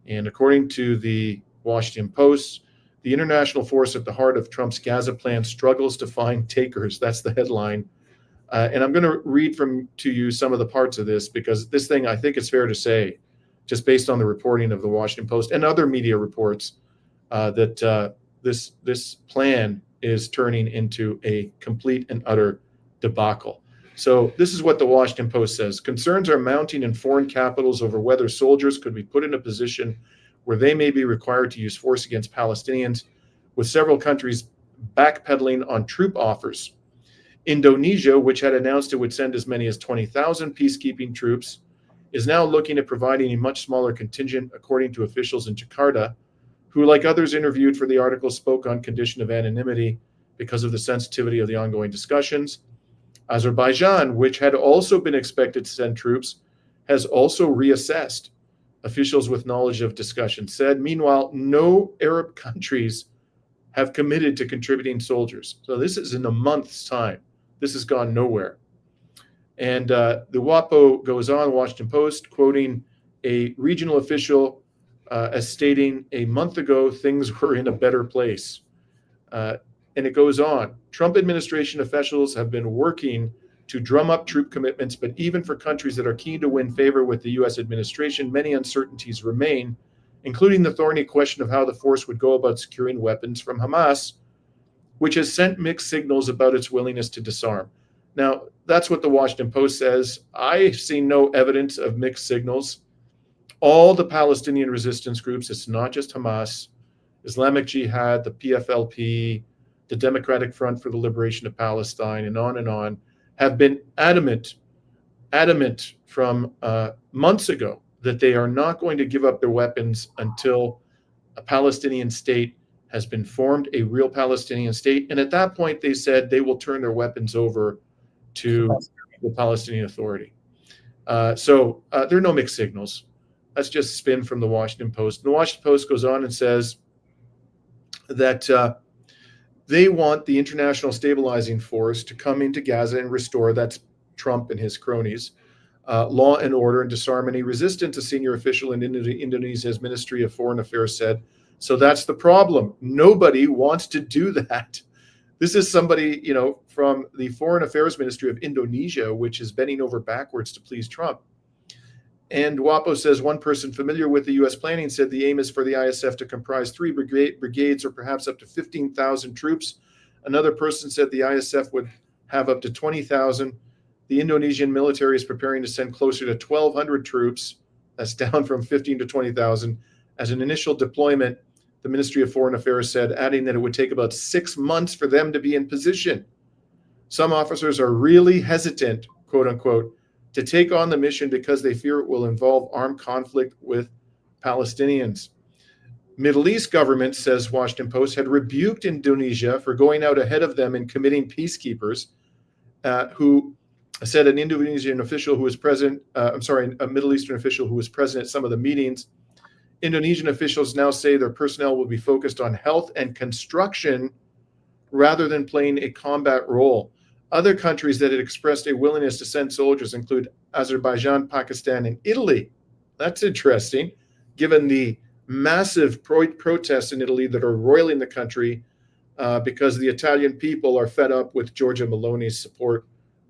And according to the Washington Post, the international force at the heart of Trump's Gaza plan struggles to find takers. That's the headline. And I'm going to read to you some of the parts of this, because this thing, I think it's fair to say, just based on the reporting of the Washington Post and other media reports, that this plan is turning into a complete and utter debacle. So this is what the Washington Post says. Concerns are mounting in foreign capitals over whether soldiers could be put in a position where they may be required to use force against Palestinians, with several countries backpedaling on troop offers. Indonesia, which had announced it would send as many as 20,000 peacekeeping troops, is now looking at providing a much smaller contingent, according to officials in Jakarta, who, like others interviewed for the article, spoke on condition of anonymity because of the sensitivity of the ongoing discussions. Azerbaijan, which had also been expected to send troops, has also reassessed, officials with knowledge of discussion said. Meanwhile, no Arab countries have committed to contributing soldiers. So this is in a month's time. This has gone nowhere. And the WAPO goes on, Washington Post, quoting a regional official as stating, a month ago, things were in a better place. And it goes on. Trump administration officials have been working to drum up troop commitments, but even for countries that are keen to win favor with the U.S. administration, many uncertainties remain, including the thorny question of how the force would go about securing weapons from Hamas, which has sent mixed signals about its willingness to disarm. Now, that's what the Washington Post says. I've seen no evidence of mixed signals. All the Palestinian resistance groups, it's not just Hamas, Islamic Jihad, the PFLP, the Democratic Front for the Liberation of Palestine, and on, have been adamant from months ago that they are not going to give up their weapons until a Palestinian state has been formed, a real Palestinian state. And at that point, they said they will turn their weapons over to the Palestinian Authority. So there are no mixed signals. That's just spin from the Washington Post. The Washington Post goes on and says that they want the International Stabilizing Force to come into Gaza and restore, that's Trump and his cronies, law and order and disarm any resistance, a senior official in Indonesia's Ministry of Foreign Affairs said. So that's the problem. Nobody wants to do that. This is somebody, from the Foreign Affairs Ministry of Indonesia, which is bending over backwards to please Trump. And WAPO says one person familiar with the U.S. planning said the aim is for the ISF to comprise 3 brigades or perhaps up to 15,000 troops. Another person said the ISF would have up to 20,000. the Indonesian military is preparing to send closer to 1,200 troops. That's down from 15 to 20,000 as an initial deployment, the Ministry of Foreign Affairs said, adding that it would take about 6 months for them to be in position. Some officers are really hesitant, quote unquote, to take on the mission because they fear it will involve armed conflict with Palestinians. Middle East governments, says Washington Post, had rebuked Indonesia for going out ahead of them and committing peacekeepers, who said an Indonesian official who was present, a Middle Eastern official who was present at some of the meetings. Indonesian officials now say their personnel will be focused on health and construction rather than playing a combat role. Other countries that had expressed a willingness to send soldiers include Azerbaijan, Pakistan, and Italy. That's interesting, given the massive protests in Italy that are roiling the country because the Italian people are fed up with Giorgia Meloni's support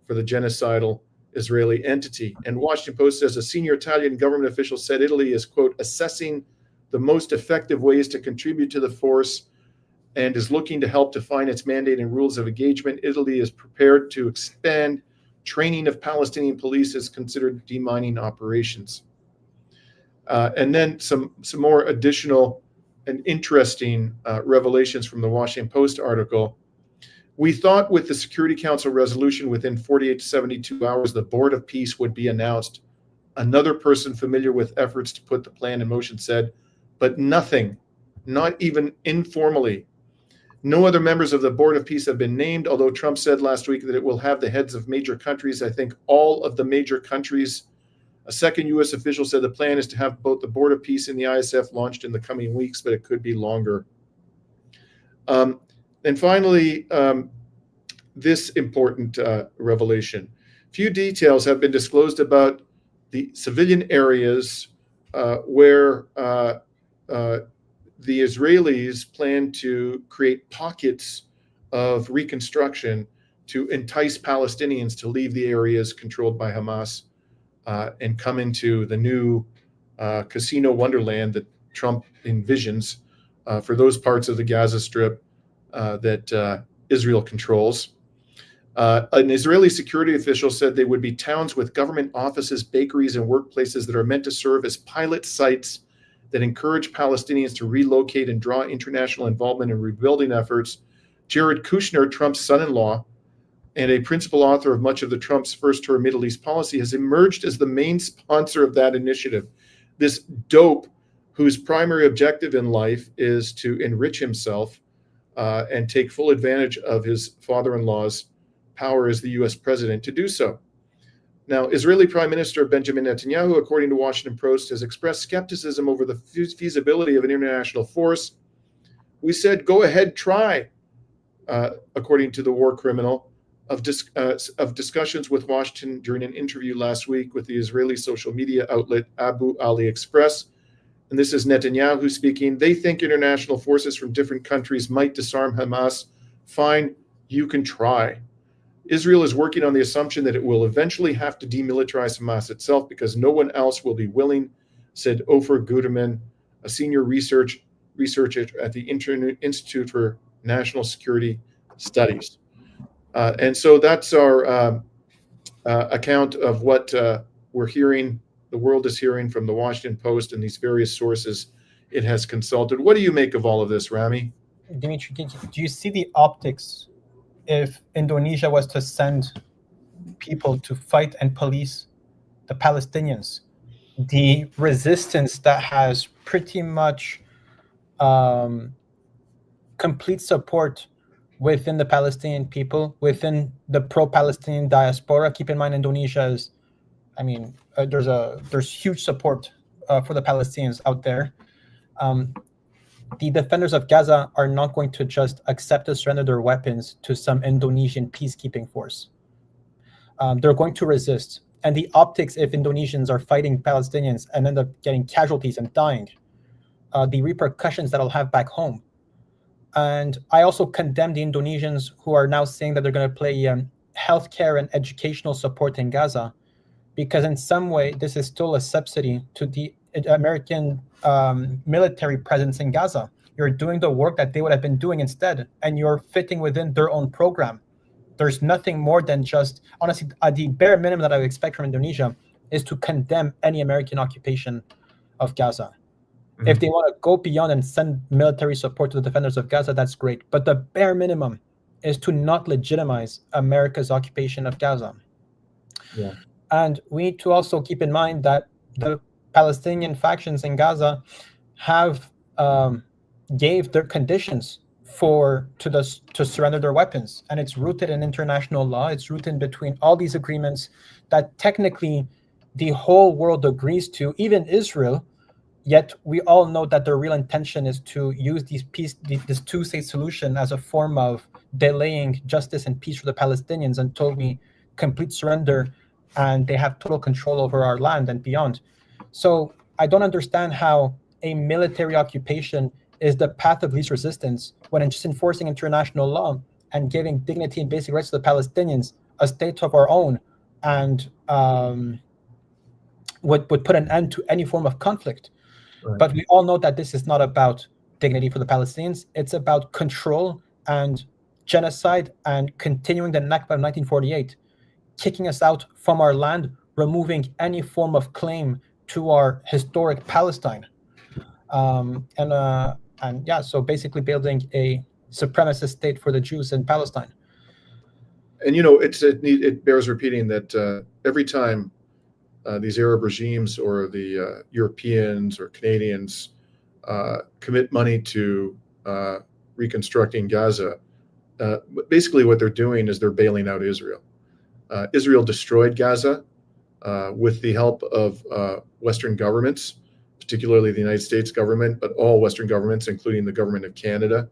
for the genocidal Israeli entity. And Washington Post says a senior Italian government official said Italy is, quote, assessing the most effective ways to contribute to the force and is looking to help define its mandate and rules of engagement. Italy is prepared to expand training of Palestinian police as considered demining operations. And then some more additional and interesting revelations from the Washington Post article. We thought with the Security Council resolution within 48 to 72 hours, the Board of Peace would be announced. Another person familiar with efforts to put the plan in motion said, but nothing, not even informally. No other members of the Board of Peace have been named, although Trump said last week that it will have the heads of major countries. I think all of the major countries. A second U.S. official said the plan is to have both the Board of Peace and the ISF launched in the coming weeks, but it could be longer. And finally, this important revelation. Few details have been disclosed about the civilian areas where the Israelis plan to create pockets of reconstruction to entice Palestinians to leave the areas controlled by Hamas and come into the new casino wonderland that Trump envisions for those parts of the Gaza Strip that Israel controls. An Israeli security official said they would be towns with government offices, bakeries, and workplaces that are meant to serve as pilot sites that encourage Palestinians to relocate and draw international involvement in rebuilding efforts. Jared Kushner, Trump's son-in-law, and a principal author of much of the Trump's first-term Middle East policy, has emerged as the main sponsor of that initiative. This dope, whose primary objective in life is to enrich himself and take full advantage of his father-in-law's power as the U.S. president to do so. Now, Israeli Prime Minister Benjamin Netanyahu, according to Washington Post, has expressed skepticism over the feasibility of an international force. We said, go ahead, try, according to the war criminal, of discussions with Washington during an interview last week with the Israeli social media outlet Abu Ali Express. And this is Netanyahu speaking. They think international forces from different countries might disarm Hamas. Fine, you can try. Israel is working on the assumption that it will eventually have to demilitarize Hamas itself because no one else will be willing, said Ofer Guterman, a senior researcher at the Institute for National Security Studies. And so that's our account of what we're hearing, the world is hearing from the Washington Post and these various sources it has consulted. What do you make of all of this, Rami? Dimitri, do you see the optics if Indonesia was to send people to fight and police the Palestinians? The resistance that has pretty much complete support within the Palestinian people, within the pro-Palestinian diaspora. Keep in mind, Indonesia is, there's huge support for the Palestinians out there. The defenders of Gaza are not going to just accept to surrender their weapons to some Indonesian peacekeeping force. They're going to resist. And the optics, if Indonesians are fighting Palestinians and end up getting casualties and dying, the repercussions that'll have back home. And I also condemn the Indonesians who are now saying that they're going to play healthcare and educational support in Gaza, because in some way, this is still a subsidy to the American military presence in Gaza. You're doing the work that they would have been doing instead, and you're fitting within their own program. there's nothing more than just, honestly, the bare minimum that I would expect from Indonesia is to condemn any American occupation of Gaza. Mm-hmm. If they want to go beyond and send military support to the defenders of Gaza, that's great. But the bare minimum is to not legitimize America's occupation of Gaza. Yeah. And we need to also keep in mind that the Palestinian factions in Gaza have gave their conditions to surrender their weapons, and it's rooted in international law. It's rooted between all these agreements that technically the whole world agrees to, even Israel. Yet we all know that their real intention is to use this two-state solution as a form of delaying justice and peace for the Palestinians until we complete surrender and they have total control over our land and beyond. So I don't understand how a military occupation is the path of least resistance when it's just enforcing international law and giving dignity and basic rights to the Palestinians, a state of our own, and would put an end to any form of conflict. Right. But we all know that this is not about dignity for the Palestinians. It's about control and genocide and continuing the Nakba of 1948, kicking us out from our land, removing any form of claim to our historic Palestine. So basically building a supremacist state for the Jews in Palestine. And, it bears repeating that every time these Arab regimes or the Europeans or Canadians commit money to reconstructing Gaza, basically what they're doing is they're bailing out Israel. Israel destroyed Gaza with the help of Western governments, particularly the United States government, but all Western governments, including the government of Canada.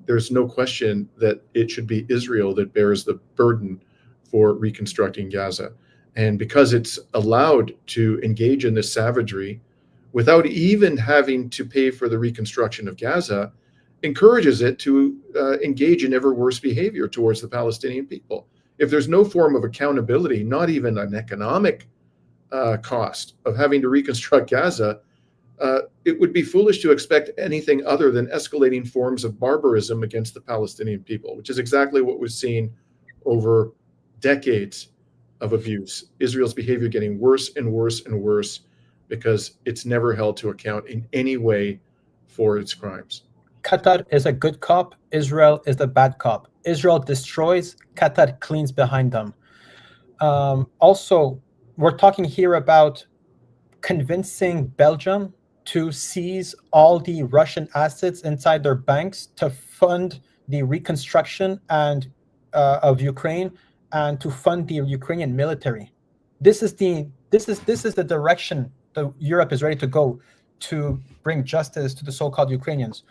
There's no question that it should be Israel that bears the burden for reconstructing Gaza. And because it's allowed to engage in this savagery without even having to pay for the reconstruction of Gaza, encourages it to engage in ever worse behavior towards the Palestinian people. If there's no form of accountability, not even an economic cost of having to reconstruct Gaza, it would be foolish to expect anything other than escalating forms of barbarism against the Palestinian people, which is exactly what we've seen over decades of abuse. Israel's behavior getting worse and worse and worse because it's never held to account in any way for its crimes. Qatar is a good cop. Israel is the bad cop. Israel destroys, Qatar cleans behind them. Also, we're talking here about convincing Belgium to seize all the Russian assets inside their banks to fund the reconstruction of Ukraine and to fund the Ukrainian military. This is the direction that Europe is ready to go to bring justice to the so-called Ukrainians.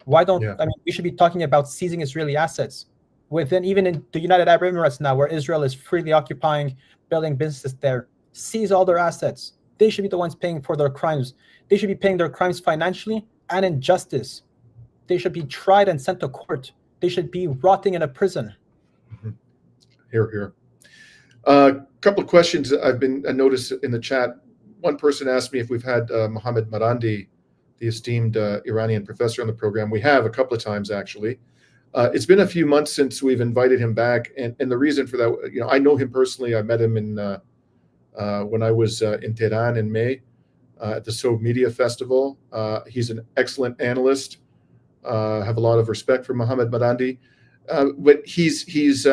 We should be talking about seizing Israeli assets even in the United Arab Emirates now, where Israel is freely occupying, building businesses there. Seize all their assets. They should be the ones paying for their crimes. They should be paying their crimes financially and in justice. They should be tried and sent to court. They should be rotting in a prison. Mm-hmm. Hear, hear. A couple of questions I noticed in the chat. One person asked me if we've had Mohammed Marandi, the esteemed Iranian professor, on the program. We have a couple of times, actually. It's been a few months since we've invited him back, and the reason for that, I know him personally. I met him when I was in Tehran in May at the Sobe Media Festival. He's an excellent analyst. Have a lot of respect for Mohammed Marandi, but he's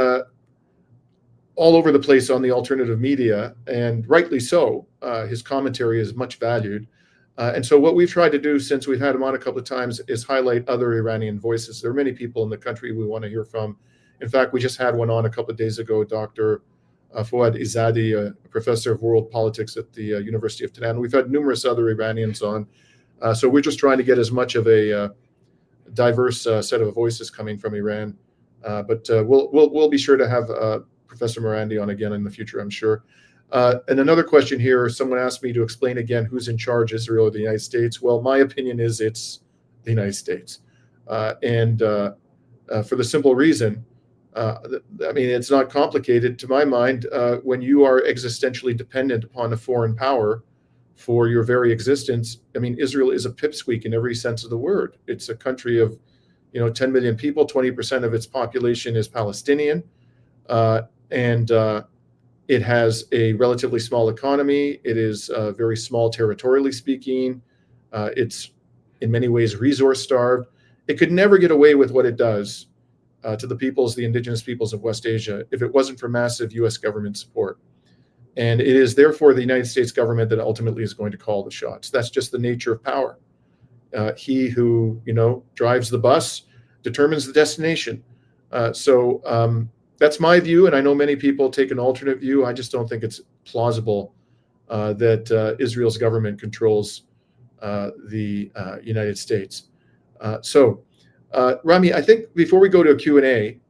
all over the place on the alternative media, and rightly so. His commentary is much valued. And so what we've tried to do since we've had him on a couple of times is highlight other Iranian voices. There are many people in the country we want to hear from. In fact, we just had one on a couple of days ago, Dr. Fouad Izzadi, a professor of world politics at the University of Tehran. We've had numerous other Iranians on. So we're just trying to get as much of a diverse set of voices coming from Iran. But we'll be sure to have Professor Marandi on again in the future, I'm sure. And another question here, someone asked me to explain again who's in charge, Israel or the United States. Well, my opinion is it's the United States. And for the simple reason, it's not complicated to my mind. When you are existentially dependent upon a foreign power for your very existence, Israel is a pipsqueak in every sense of the word. It's a country of 10 million people, 20% of its population is Palestinian, and it has a relatively small economy. It is very small territorially speaking. It's in many ways resource starved. It could never get away with what it does to the indigenous peoples of West Asia, if it wasn't for massive US government support. And it is therefore the United States government that ultimately is going to call the shots. That's just the nature of power. He who, drives the bus determines the destination. So that's my view, and I know many people take an alternate view. I just don't think it's plausible that Israel's government controls the United States. So, Rami, I think before we go to a Q&A,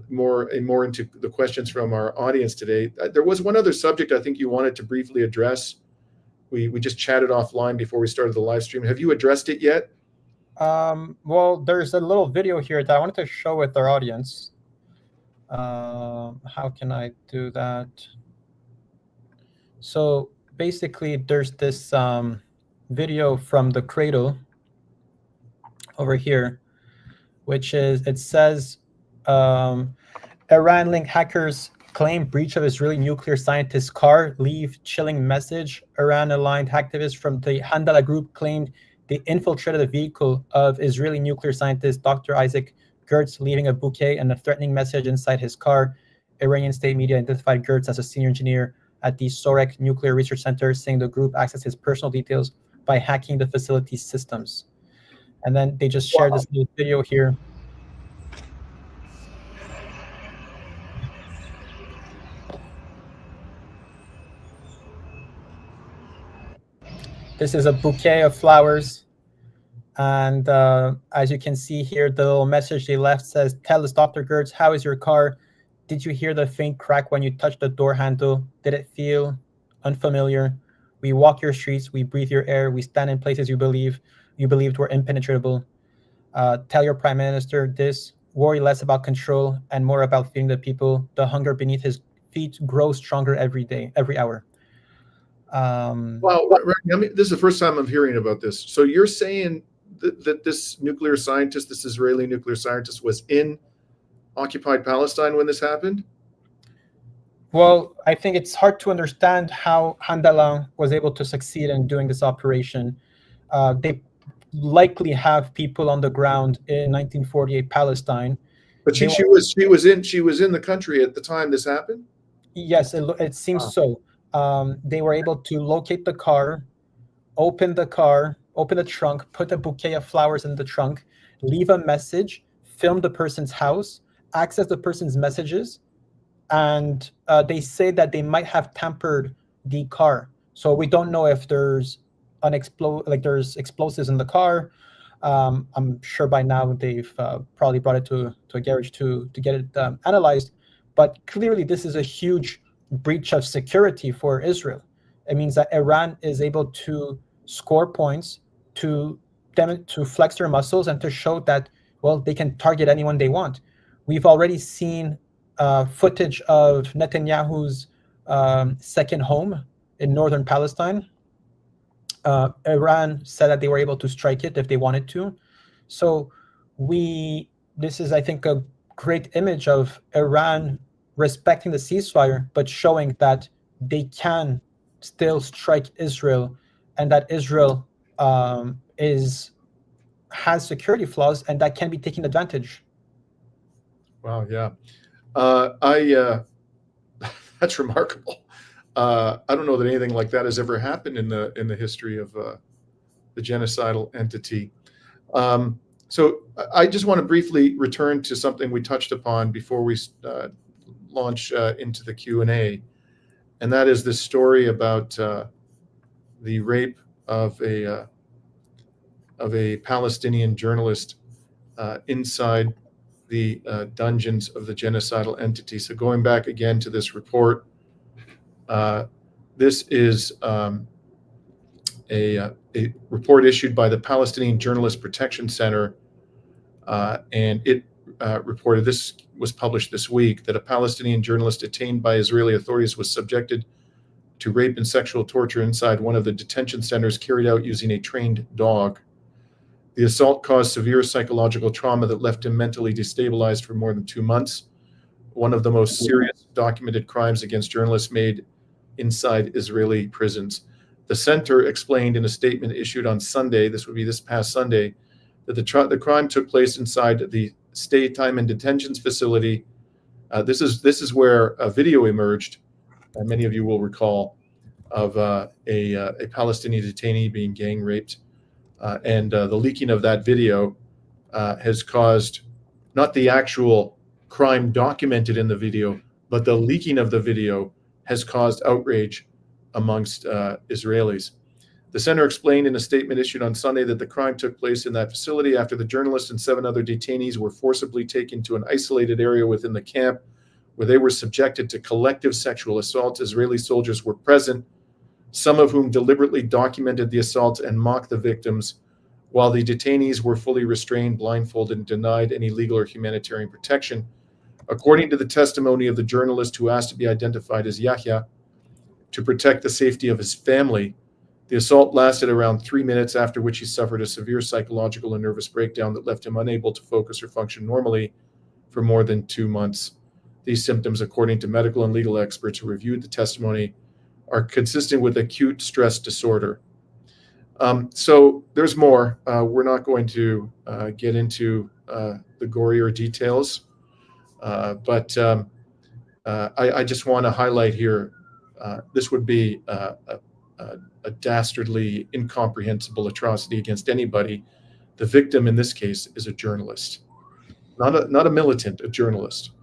more into the questions from our audience today, there was one other subject I think you wanted to briefly address. We just chatted offline before we started the live stream. Have you addressed it yet? Well, there's a little video here that I wanted to show with our audience. How can I do that? So basically, there's this video from the Cradle over here, which is, it says, Iran-linked hackers claim breach of Israeli nuclear scientist's car, leave chilling message. Iran-aligned activists from the Handala group claimed they infiltrated the vehicle of Israeli nuclear scientist Dr. Isaac Gertz, leaving a bouquet and a threatening message inside his car. Iranian state media identified Gertz as a senior engineer at the Sorek Nuclear Research Center, saying the group accessed his personal details by hacking the facility's systems. And then they just shared this little video here. This is a bouquet of flowers. And as you can see here, the little message they left says, "Tell us, Dr. Gertz, how is your car? Did you hear the faint crack when you touched the door handle? Did it feel unfamiliar? We walk your streets, we breathe your air, we stand in places you believed were impenetrable. Tell your prime minister this. Worry less about control and more about feeding the people. The hunger beneath his feet grows stronger every day, every hour." Well, this is the first time I'm hearing about this. So you're saying that this nuclear scientist, this Israeli nuclear scientist, was in occupied Palestine when this happened? Well, I think it's hard to understand how Handala was able to succeed in doing this operation. They likely have people on the ground in 1948 Palestine. But she was in the country at the time this happened? Yes, it seems so. They were able to locate the car, open the trunk, put a bouquet of flowers in the trunk, leave a message, film the person's house, access the person's messages, and they say that they might have tampered the car. So we don't know if there's there's explosives in the car. I'm sure by now they've probably brought it to a garage to get it analyzed. But clearly, this is a huge breach of security for Israel. It means that Iran is able to score points, to flex their muscles, and to show that, well, they can target anyone they want. We've already seen footage of Netanyahu's second home in northern Palestine. Iran said that they were able to strike it if they wanted to. So this is, I think, a great image of Iran respecting the ceasefire, but showing that they can still strike Israel, and that Israel has security flaws, and that can be taken advantage. Wow, yeah. That's remarkable. I don't know that anything like that has ever happened in the history of the genocidal entity. So I just want to briefly return to something we touched upon before we launch into the Q&A, and that is this story about the rape of a Palestinian journalist inside the dungeons of the genocidal entity. So going back again to this report, this is a report issued by the Palestinian Journalist Protection Center, and it reported, this was published this week, that a Palestinian journalist detained by Israeli authorities was subjected to rape and sexual torture inside one of the detention centers carried out using a trained dog. The assault caused severe psychological trauma that left him mentally destabilized for more than 2 months. One of the most serious documented crimes against journalists made inside Israeli prisons. The center explained in a statement issued on Sunday, this would be this past Sunday, that the crime took place inside the stay time and detentions facility. This is where a video emerged, many of you will recall, of a Palestinian detainee being gang raped. And the leaking of that video has caused not the actual crime documented in the video, but the leaking of the video has caused outrage amongst Israelis. The center explained in a statement issued on Sunday that the crime took place in that facility after the journalist and 7 other detainees were forcibly taken to an isolated area within the camp where they were subjected to collective sexual assaults. Israeli soldiers were present, some of whom deliberately documented the assaults and mocked the victims, while the detainees were fully restrained, blindfolded, and denied any legal or humanitarian protection. According to the testimony of the journalist who asked to be identified as Yahya, to protect the safety of his family, the assault lasted around 3 minutes, after which he suffered a severe psychological and nervous breakdown that left him unable to focus or function normally for more than 2 months. These symptoms, according to medical and legal experts who reviewed the testimony, are consistent with acute stress disorder. So there's more. We're not going to get into the gorier details, but I just want to highlight here, this would be a dastardly, incomprehensible atrocity against anybody. The victim in this case is a journalist, not a militant, a journalist.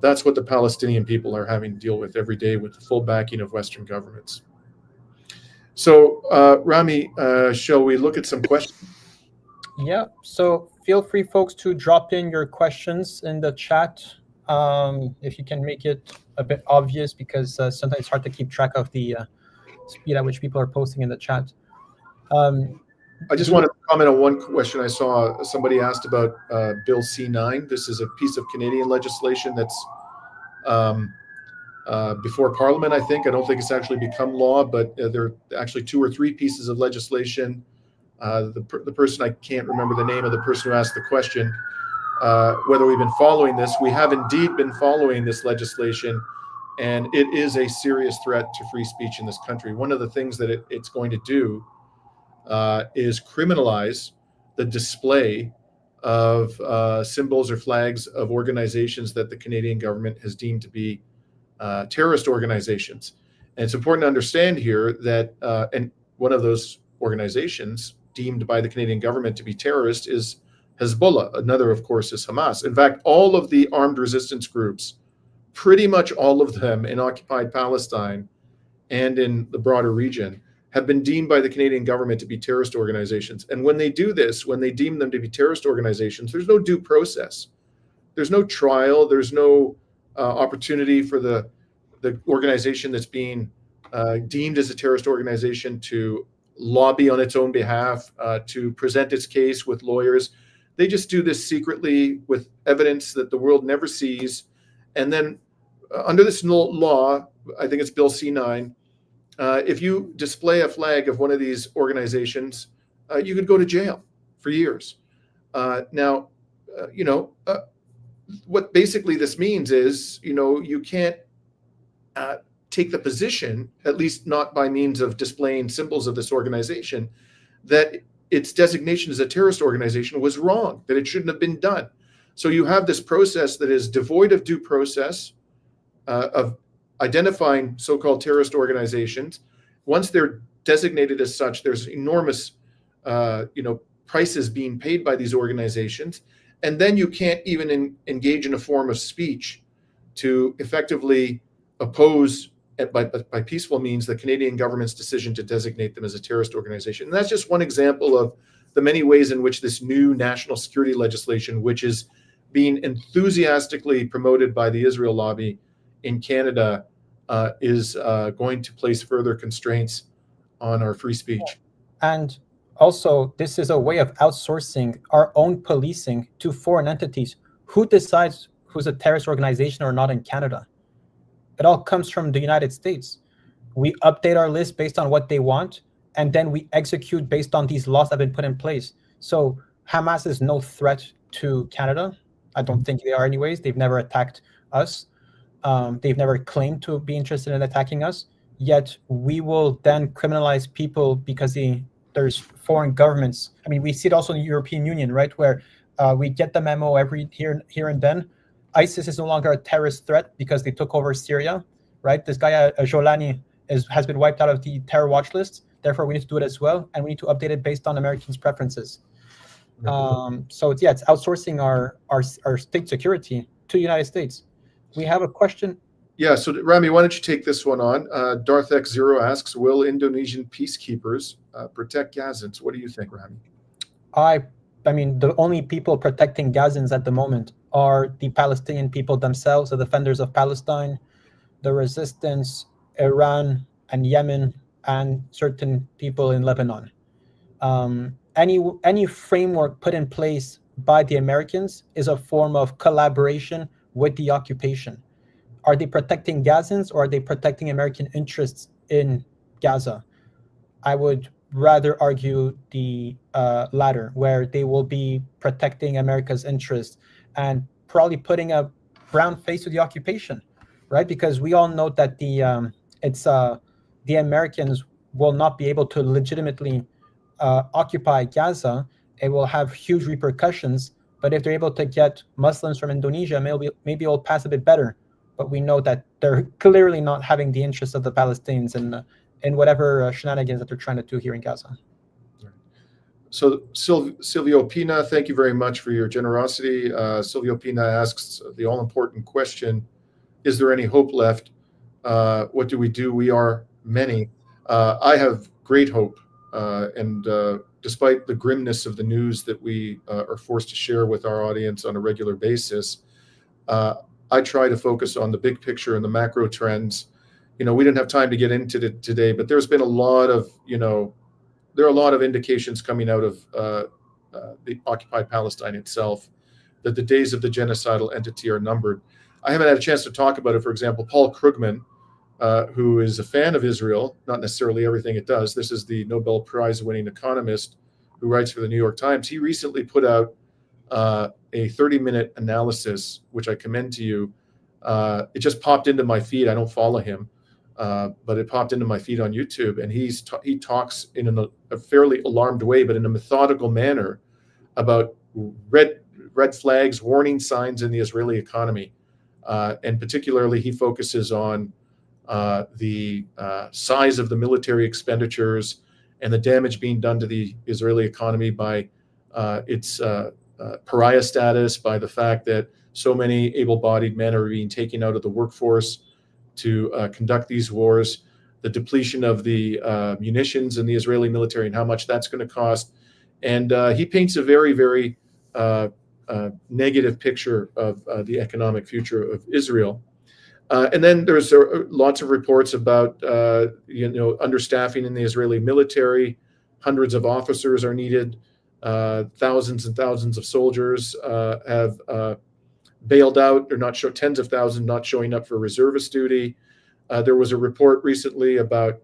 That's what the Palestinian people are having to deal with every day with the full backing of Western governments. So, Rami, shall we look at some questions? Yeah, so feel free, folks, to drop in your questions in the chat. If you can make it a bit obvious, because sometimes it's hard to keep track of the speed at which people are posting in the chat. I just want to comment on one question I saw. Somebody asked about Bill C-9. This is a piece of Canadian legislation that's before Parliament, I think. I don't think it's actually become law, but there are actually 2 or 3 pieces of legislation. The person, I can't remember the name of the person who asked the question, whether we've been following this. We have indeed been following this legislation, and it is a serious threat to free speech in this country. One of the things that it's going to do is criminalize the display of symbols or flags of organizations that the Canadian government has deemed to be terrorist organizations. And it's important to understand here that, and one of those organizations deemed by the Canadian government to be terrorist is Hezbollah. Another, of course, is Hamas. In fact, all of the armed resistance groups, pretty much all of them in occupied Palestine and in the broader region, have been deemed by the Canadian government to be terrorist organizations. And when they do this, when they deem them to be terrorist organizations, there's no due process. There's no trial. There's no opportunity for the organization that's being deemed as a terrorist organization to lobby on its own behalf, to present its case with lawyers. They just do this secretly with evidence that the world never sees. And then under this law, I think it's Bill C-9, if you display a flag of one of these organizations, you could go to jail for years. Now, what basically this means is, you can't take the position, at least not by means of displaying symbols of this organization, that its designation as a terrorist organization was wrong, that it shouldn't have been done. So you have this process that is devoid of due process, of identifying so-called terrorist organizations. Once they're designated as such, there's enormous, prices being paid by these organizations. And then you can't even engage in a form of speech to effectively oppose, by peaceful means, the Canadian government's decision to designate them as a terrorist organization. And that's just one example of the many ways in which this new national security legislation, which is being enthusiastically promoted by the Israel lobby in Canada, is going to place further constraints on our free speech. And also, this is a way of outsourcing our own policing to foreign entities. Who decides who's a terrorist organization or not in Canada? It all comes from the United States. We update our list based on what they want, and then we execute based on these laws that have been put in place. So Hamas is no threat to Canada. I don't think they are anyways. They've never attacked us. They've never claimed to be interested in attacking us. Yet we will then criminalize people because there's foreign governments. I mean, we see it also in the European Union, right, where we get the memo every here and then. ISIS is no longer a terrorist threat because they took over Syria, right? This guy Jolani has been wiped out of the terror watch list. Therefore, we need to do it as well, and we need to update it based on Americans' preferences. So it's outsourcing our state security to the United States. We have a question. Yeah, so Rami, why don't you take this one on? Darth X0 asks, will Indonesian peacekeepers protect Gazans? What do you think, Rami? I mean, the only people protecting Gazans at the moment are the Palestinian people themselves, the defenders of Palestine, the resistance, Iran and Yemen, and certain people in Lebanon. Any framework put in place by the Americans is a form of collaboration with the occupation. Are they protecting Gazans or are they protecting American interests in Gaza? I would rather argue the latter, where they will be protecting America's interests and probably putting a brown face to the occupation, right? Because we all know that the Americans will not be able to legitimately occupy Gaza. It will have huge repercussions. But if they're able to get Muslims from Indonesia, maybe it'll pass a bit better. But we know that they're clearly not having the interests of the Palestinians in whatever shenanigans that they're trying to do here in Gaza. So Silvio Pina, thank you very much for your generosity. Silvio Pina asks the all-important question, is there any hope left? What do we do? We are many. I have great hope. And despite the grimness of the news that we are forced to share with our audience on a regular basis, I try to focus on the big picture and the macro trends. We didn't have time to get into it today, but there's been a lot of, there are a lot of indications coming out of the occupied Palestine itself that the days of the genocidal entity are numbered. I haven't had a chance to talk about it. For example, Paul Krugman, who is a fan of Israel, not necessarily everything it does. This is the Nobel Prize winning economist who writes for the New York Times. He recently put out a 30-minute analysis, which I commend to you. It just popped into my feed. I don't follow him, but it popped into my feed on YouTube. And he talks in a fairly alarmed way, but in a methodical manner about red flags, warning signs in the Israeli economy. And particularly, he focuses on the size of the military expenditures and the damage being done to the Israeli economy by its pariah status, by the fact that so many able-bodied men are being taken out of the workforce to conduct these wars, the depletion of the munitions in the Israeli military and how much that's going to cost. And he paints a very, very negative picture of the economic future of Israel. And then there's lots of reports about understaffing in the Israeli military. Hundreds of officers are needed. Thousands and thousands of soldiers have bailed out, or tens of thousands not showing up for reservist duty. There was a report recently about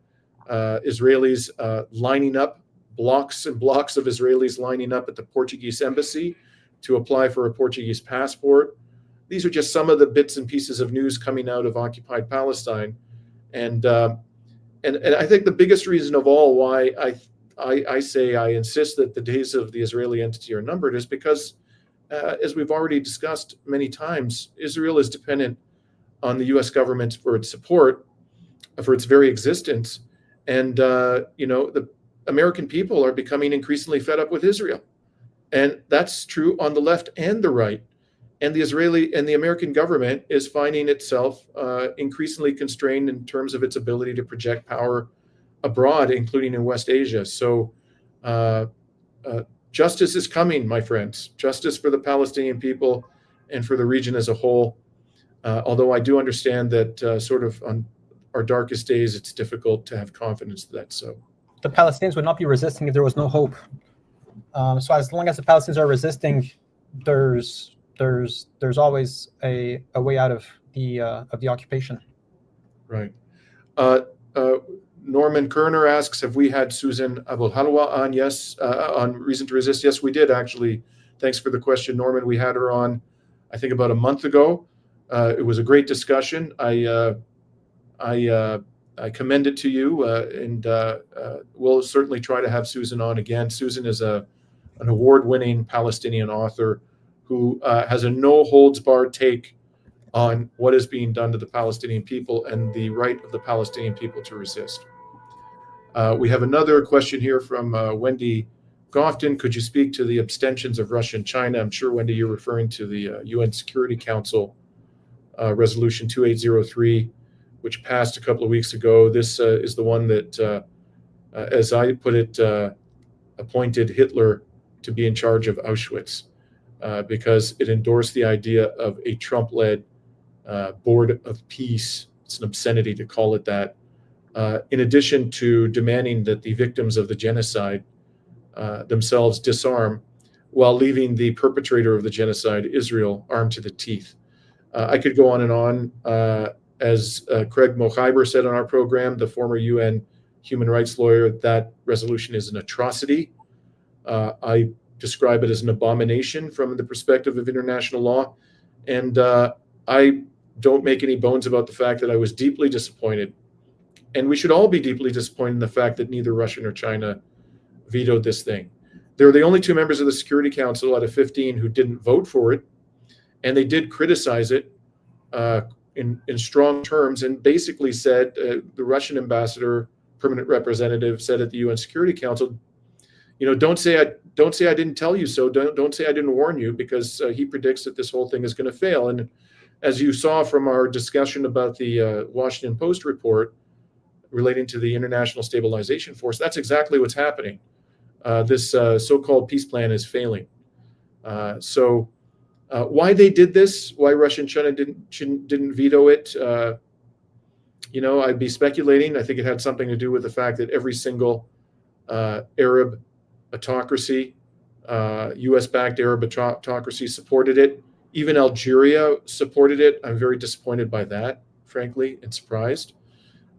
Israelis lining up, blocks and blocks of Israelis lining up at the Portuguese embassy to apply for a Portuguese passport. These are just some of the bits and pieces of news coming out of occupied Palestine. And I think the biggest reason of all why I say I insist that the days of the Israeli entity are numbered is because, as we've already discussed many times, Israel is dependent on the U.S. government for its support, for its very existence. And, the American people are becoming increasingly fed up with Israel. And that's true on the left and the right. And the Israeli and the American government is finding itself increasingly constrained in terms of its ability to project power abroad, including in West Asia. So justice is coming, my friends. Justice for the Palestinian people and for the region as a whole. Although I do understand that sort of on our darkest days, it's difficult to have confidence that so. The Palestinians would not be resisting if there was no hope. So as long as the Palestinians are resisting, there's always a way out of the occupation. Right. Norman Kerner asks, have we had Susan Abu Halwa on? Yes, on Reason to Resist. Yes, we did, actually. Thanks for the question, Norman. We had her on, I think, about a month ago. It was a great discussion. I commend it to you, and we'll certainly try to have Susan on again. Susan is an award-winning Palestinian author who has a no-holds-barred take on what is being done to the Palestinian people and the right of the Palestinian people to resist. We have another question here from Wendy Gofton. Could you speak to the abstentions of Russia and China? I'm sure, Wendy, you're referring to the UN Security Council Resolution 2803, which passed a couple of weeks ago. This is the one that, as I put it, appointed Hitler to be in charge of Auschwitz because it endorsed the idea of a Trump-led board of peace. It's an obscenity to call it that. In addition to demanding that the victims of the genocide themselves disarm, while leaving the perpetrator of the genocide, Israel, armed to the teeth. I could go on and on. As Craig Mohiber said on our program, the former UN human rights lawyer, that resolution is an atrocity. I describe it as an abomination from the perspective of international law. And I don't make any bones about the fact that I was deeply disappointed. And we should all be deeply disappointed in the fact that neither Russia nor China vetoed this thing. They're the only two members of the Security Council out of 15 who didn't vote for it. And they did criticize it in strong terms, and basically said, the Russian ambassador, permanent representative, said at the UN Security Council, don't say I didn't tell you so. Don't say I didn't warn you, because he predicts that this whole thing is going to fail. And as you saw from our discussion about the Washington Post report relating to the International Stabilization Force, that's exactly what's happening. This so-called peace plan is failing. So why they did this, why Russia and China didn't veto it, I'd be speculating. I think it had something to do with the fact that every single Arab autocracy, US-backed Arab autocracy supported it. Even Algeria supported it. I'm very disappointed by that, frankly, and surprised.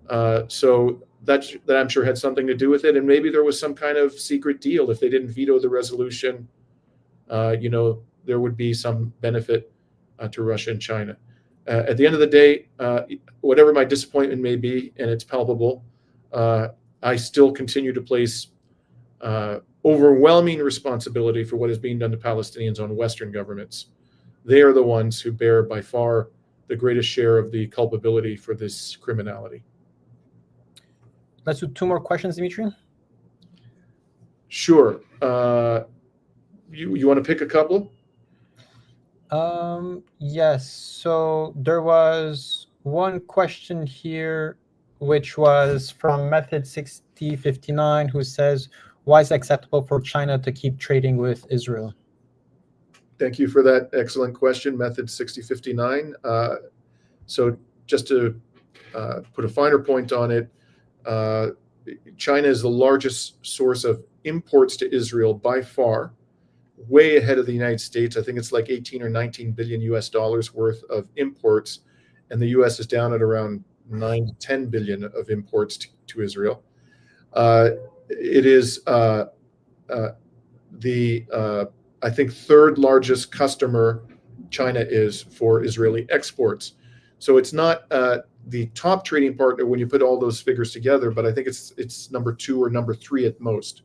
So that I'm sure had something to do with it. And maybe there was some kind of secret deal. If they didn't veto the resolution, there would be some benefit to Russia and China. At the end of the day, whatever my disappointment may be, and it's palpable, I still continue to place overwhelming responsibility for what is being done to Palestinians on Western governments. They are the ones who bear by far the greatest share of the culpability for this criminality. Let's do two more questions, Dimitri. Sure. You want to pick a couple? Yes. So there was one question here, which was from Method 6059, who says, why is it acceptable for China to keep trading with Israel? Thank you for that excellent question, Method 6059. So just to put a finer point on it, China is the largest source of imports to Israel by far, way ahead of the United States. I think it's like 18 or 19 billion US dollars worth of imports, and the US is down at around 9 to 10 billion of imports to Israel. It is I think third largest customer China is for Israeli exports. So it's not the top trading partner when you put all those figures together, but I think it's number 2 or number 3 at most.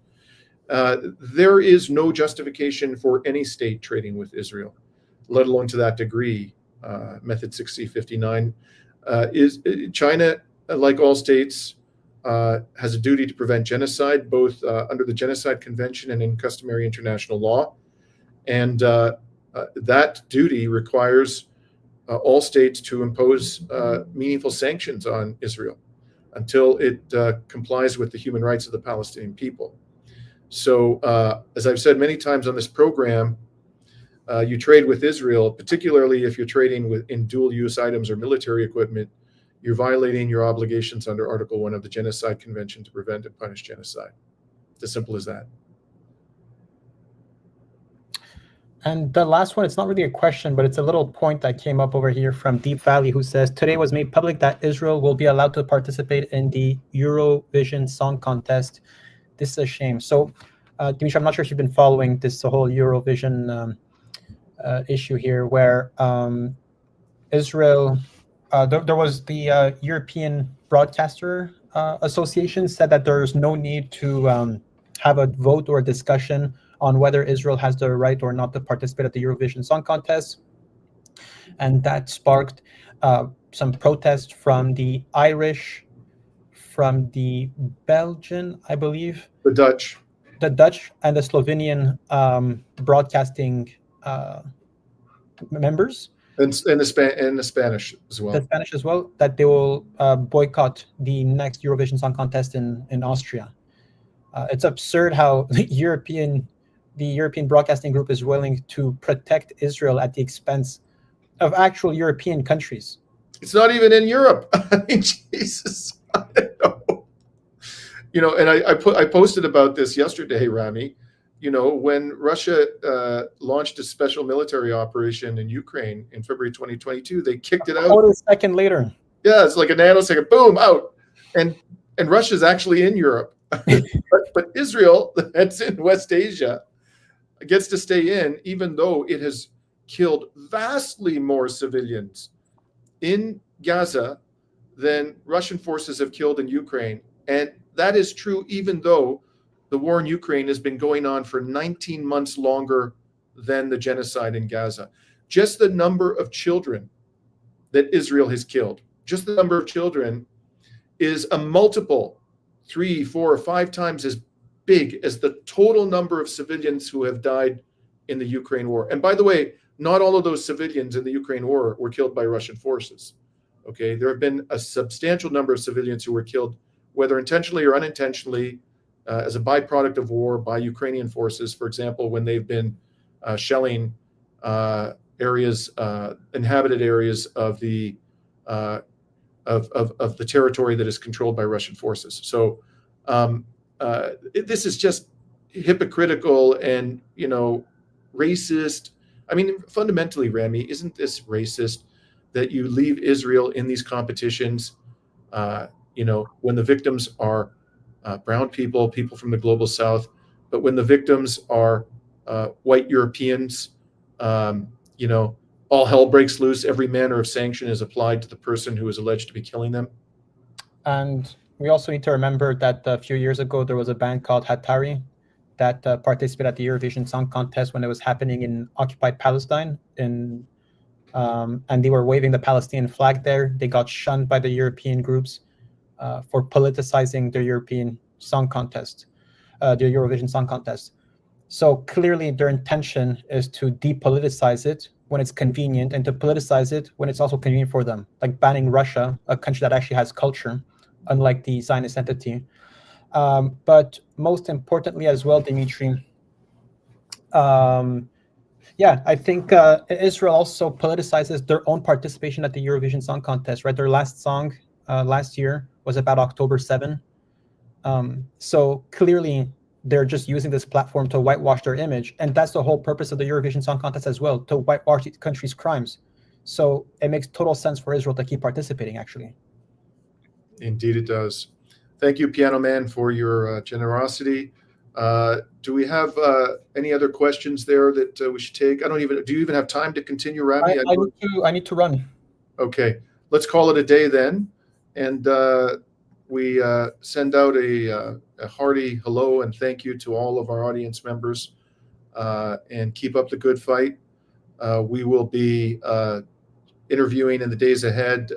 There is no justification for any state trading with Israel, let alone to that degree. Method 6059 is China, like all states, has a duty to prevent genocide, both under the Genocide Convention and in customary international law. And that duty requires all states to impose meaningful sanctions on Israel until it complies with the human rights of the Palestinian people. So, as I've said many times on this program, you trade with Israel, particularly if you're trading in dual-use items or military equipment, you're violating your obligations under Article 1 of the Genocide Convention to prevent and punish genocide. It's as simple as that. And the last one, it's not really a question, but it's a little point that came up over here from Deep Valley, who says, today was made public that Israel will be allowed to participate in the Eurovision Song Contest. This is a shame. So, Dimitri, I'm not sure if you've been following this whole Eurovision issue here, where Israel, there was the European Broadcaster Association said that there's no need to have a vote or a discussion on whether Israel has the right or not to participate at the Eurovision Song Contest. And that sparked some protest from the Irish, from the Belgian, I believe. The Dutch. The Dutch and the Slovenian broadcasting members. And the Spanish as well. The Spanish as well, that they will boycott the next Eurovision Song Contest in Austria. It's absurd how the European Broadcasting Group is willing to protect Israel at the expense of actual European countries. It's not even in Europe. I mean, Jesus. I don't know. And I posted about this yesterday, Rami. When Russia launched a special military operation in Ukraine in February 2022, they kicked it out. A second later. Yeah, it's like a nanosecond, boom, out. And Russia's actually in Europe. but Israel, that's in West Asia, gets to stay in, even though it has killed vastly more civilians in Gaza than Russian forces have killed in Ukraine. And that is true even though the war in Ukraine has been going on for 19 months longer than the genocide in Gaza. Just the number of children that Israel has killed, just the number of children is a multiple 3, 4, or 5 times as big as the total number of civilians who have died in the Ukraine war. And by the way, not all of those civilians in the Ukraine war were killed by Russian forces. Okay, there have been a substantial number of civilians who were killed, whether intentionally or unintentionally, as a byproduct of war by Ukrainian forces. For example, when they've been shelling areas, inhabited areas of the territory that is controlled by Russian forces. So this is just hypocritical and racist. I mean, fundamentally, Rami, isn't this racist that you leave Israel in these competitions? When the victims are brown people from the global south, but when the victims are white Europeans, all hell breaks loose. Every manner of sanction is applied to the person who is alleged to be killing them. And we also need to remember that a few years ago, there was a band called Hatari that participated at the Eurovision Song Contest when it was happening in occupied Palestine. And they were waving the Palestinian flag there. They got shunned by the European groups for politicizing the European Song Contest, the Eurovision Song Contest. So clearly their intention is to depoliticize it when it's convenient and to politicize it when it's also convenient for them, like banning Russia, a country that actually has culture, unlike the Zionist entity. But most importantly as well, Dimitri, I think Israel also politicizes their own participation at the Eurovision Song Contest, right? Their last song last year was about October 7. So clearly they're just using this platform to whitewash their image. And that's the whole purpose of the Eurovision Song Contest as well, to whitewash the country's crimes. So it makes total sense for Israel to keep participating, actually. Indeed it does. Thank you, Piano Man, for your generosity. Do we have any other questions there that we should take? Do you even have time to continue, Rami? I need to run. Okay, let's call it a day then. And we send out a hearty hello and thank you to all of our audience members, and keep up the good fight. We will be interviewing in the days ahead.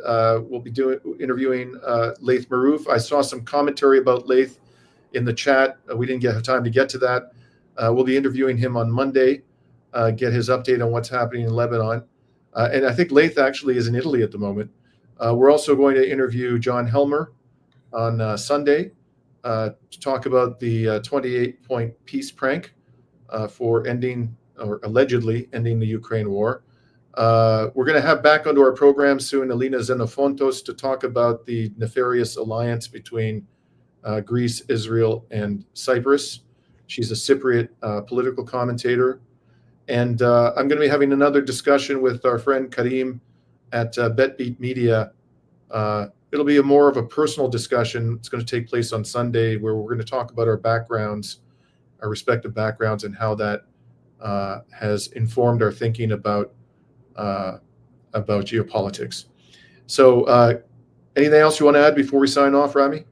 We'll be interviewing Laith Marouf. I saw some commentary about Laith in the chat. We didn't have time to get to that. We'll be interviewing him on Monday, get his update on what's happening in Lebanon. And I think Laith actually is in Italy at the moment. We're also going to interview John Helmer on Sunday to talk about the 28-point peace prank for ending, or allegedly ending, the Ukraine war. We're going to have back onto our program soon Alina Xenofontos to talk about the nefarious alliance between Greece, Israel, and Cyprus. She's a Cypriot political commentator. And I'm going to be having another discussion with our friend Karim at BetBeat Media. It'll be more of a personal discussion. It's going to take place on Sunday, where we're going to talk about our backgrounds, our respective backgrounds, and how that has informed our thinking about geopolitics. So anything else you want to add before we sign off, Rami?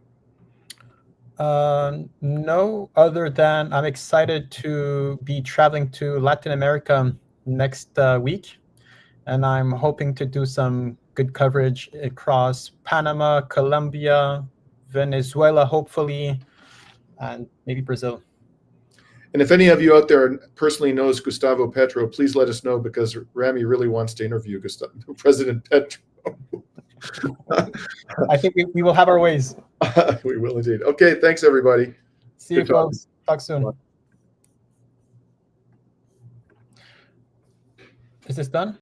No, other than I'm excited to be traveling to Latin America next week, and I'm hoping to do some good coverage across Panama, Colombia, Venezuela, hopefully, and maybe Brazil. And if any of you out there personally knows Gustavo Petro, please let us know, because Rami really wants to interview President Petro. I think we will have our ways. We will indeed. Okay, thanks everybody. See you, folks. Talk soon. Bye. Is this done?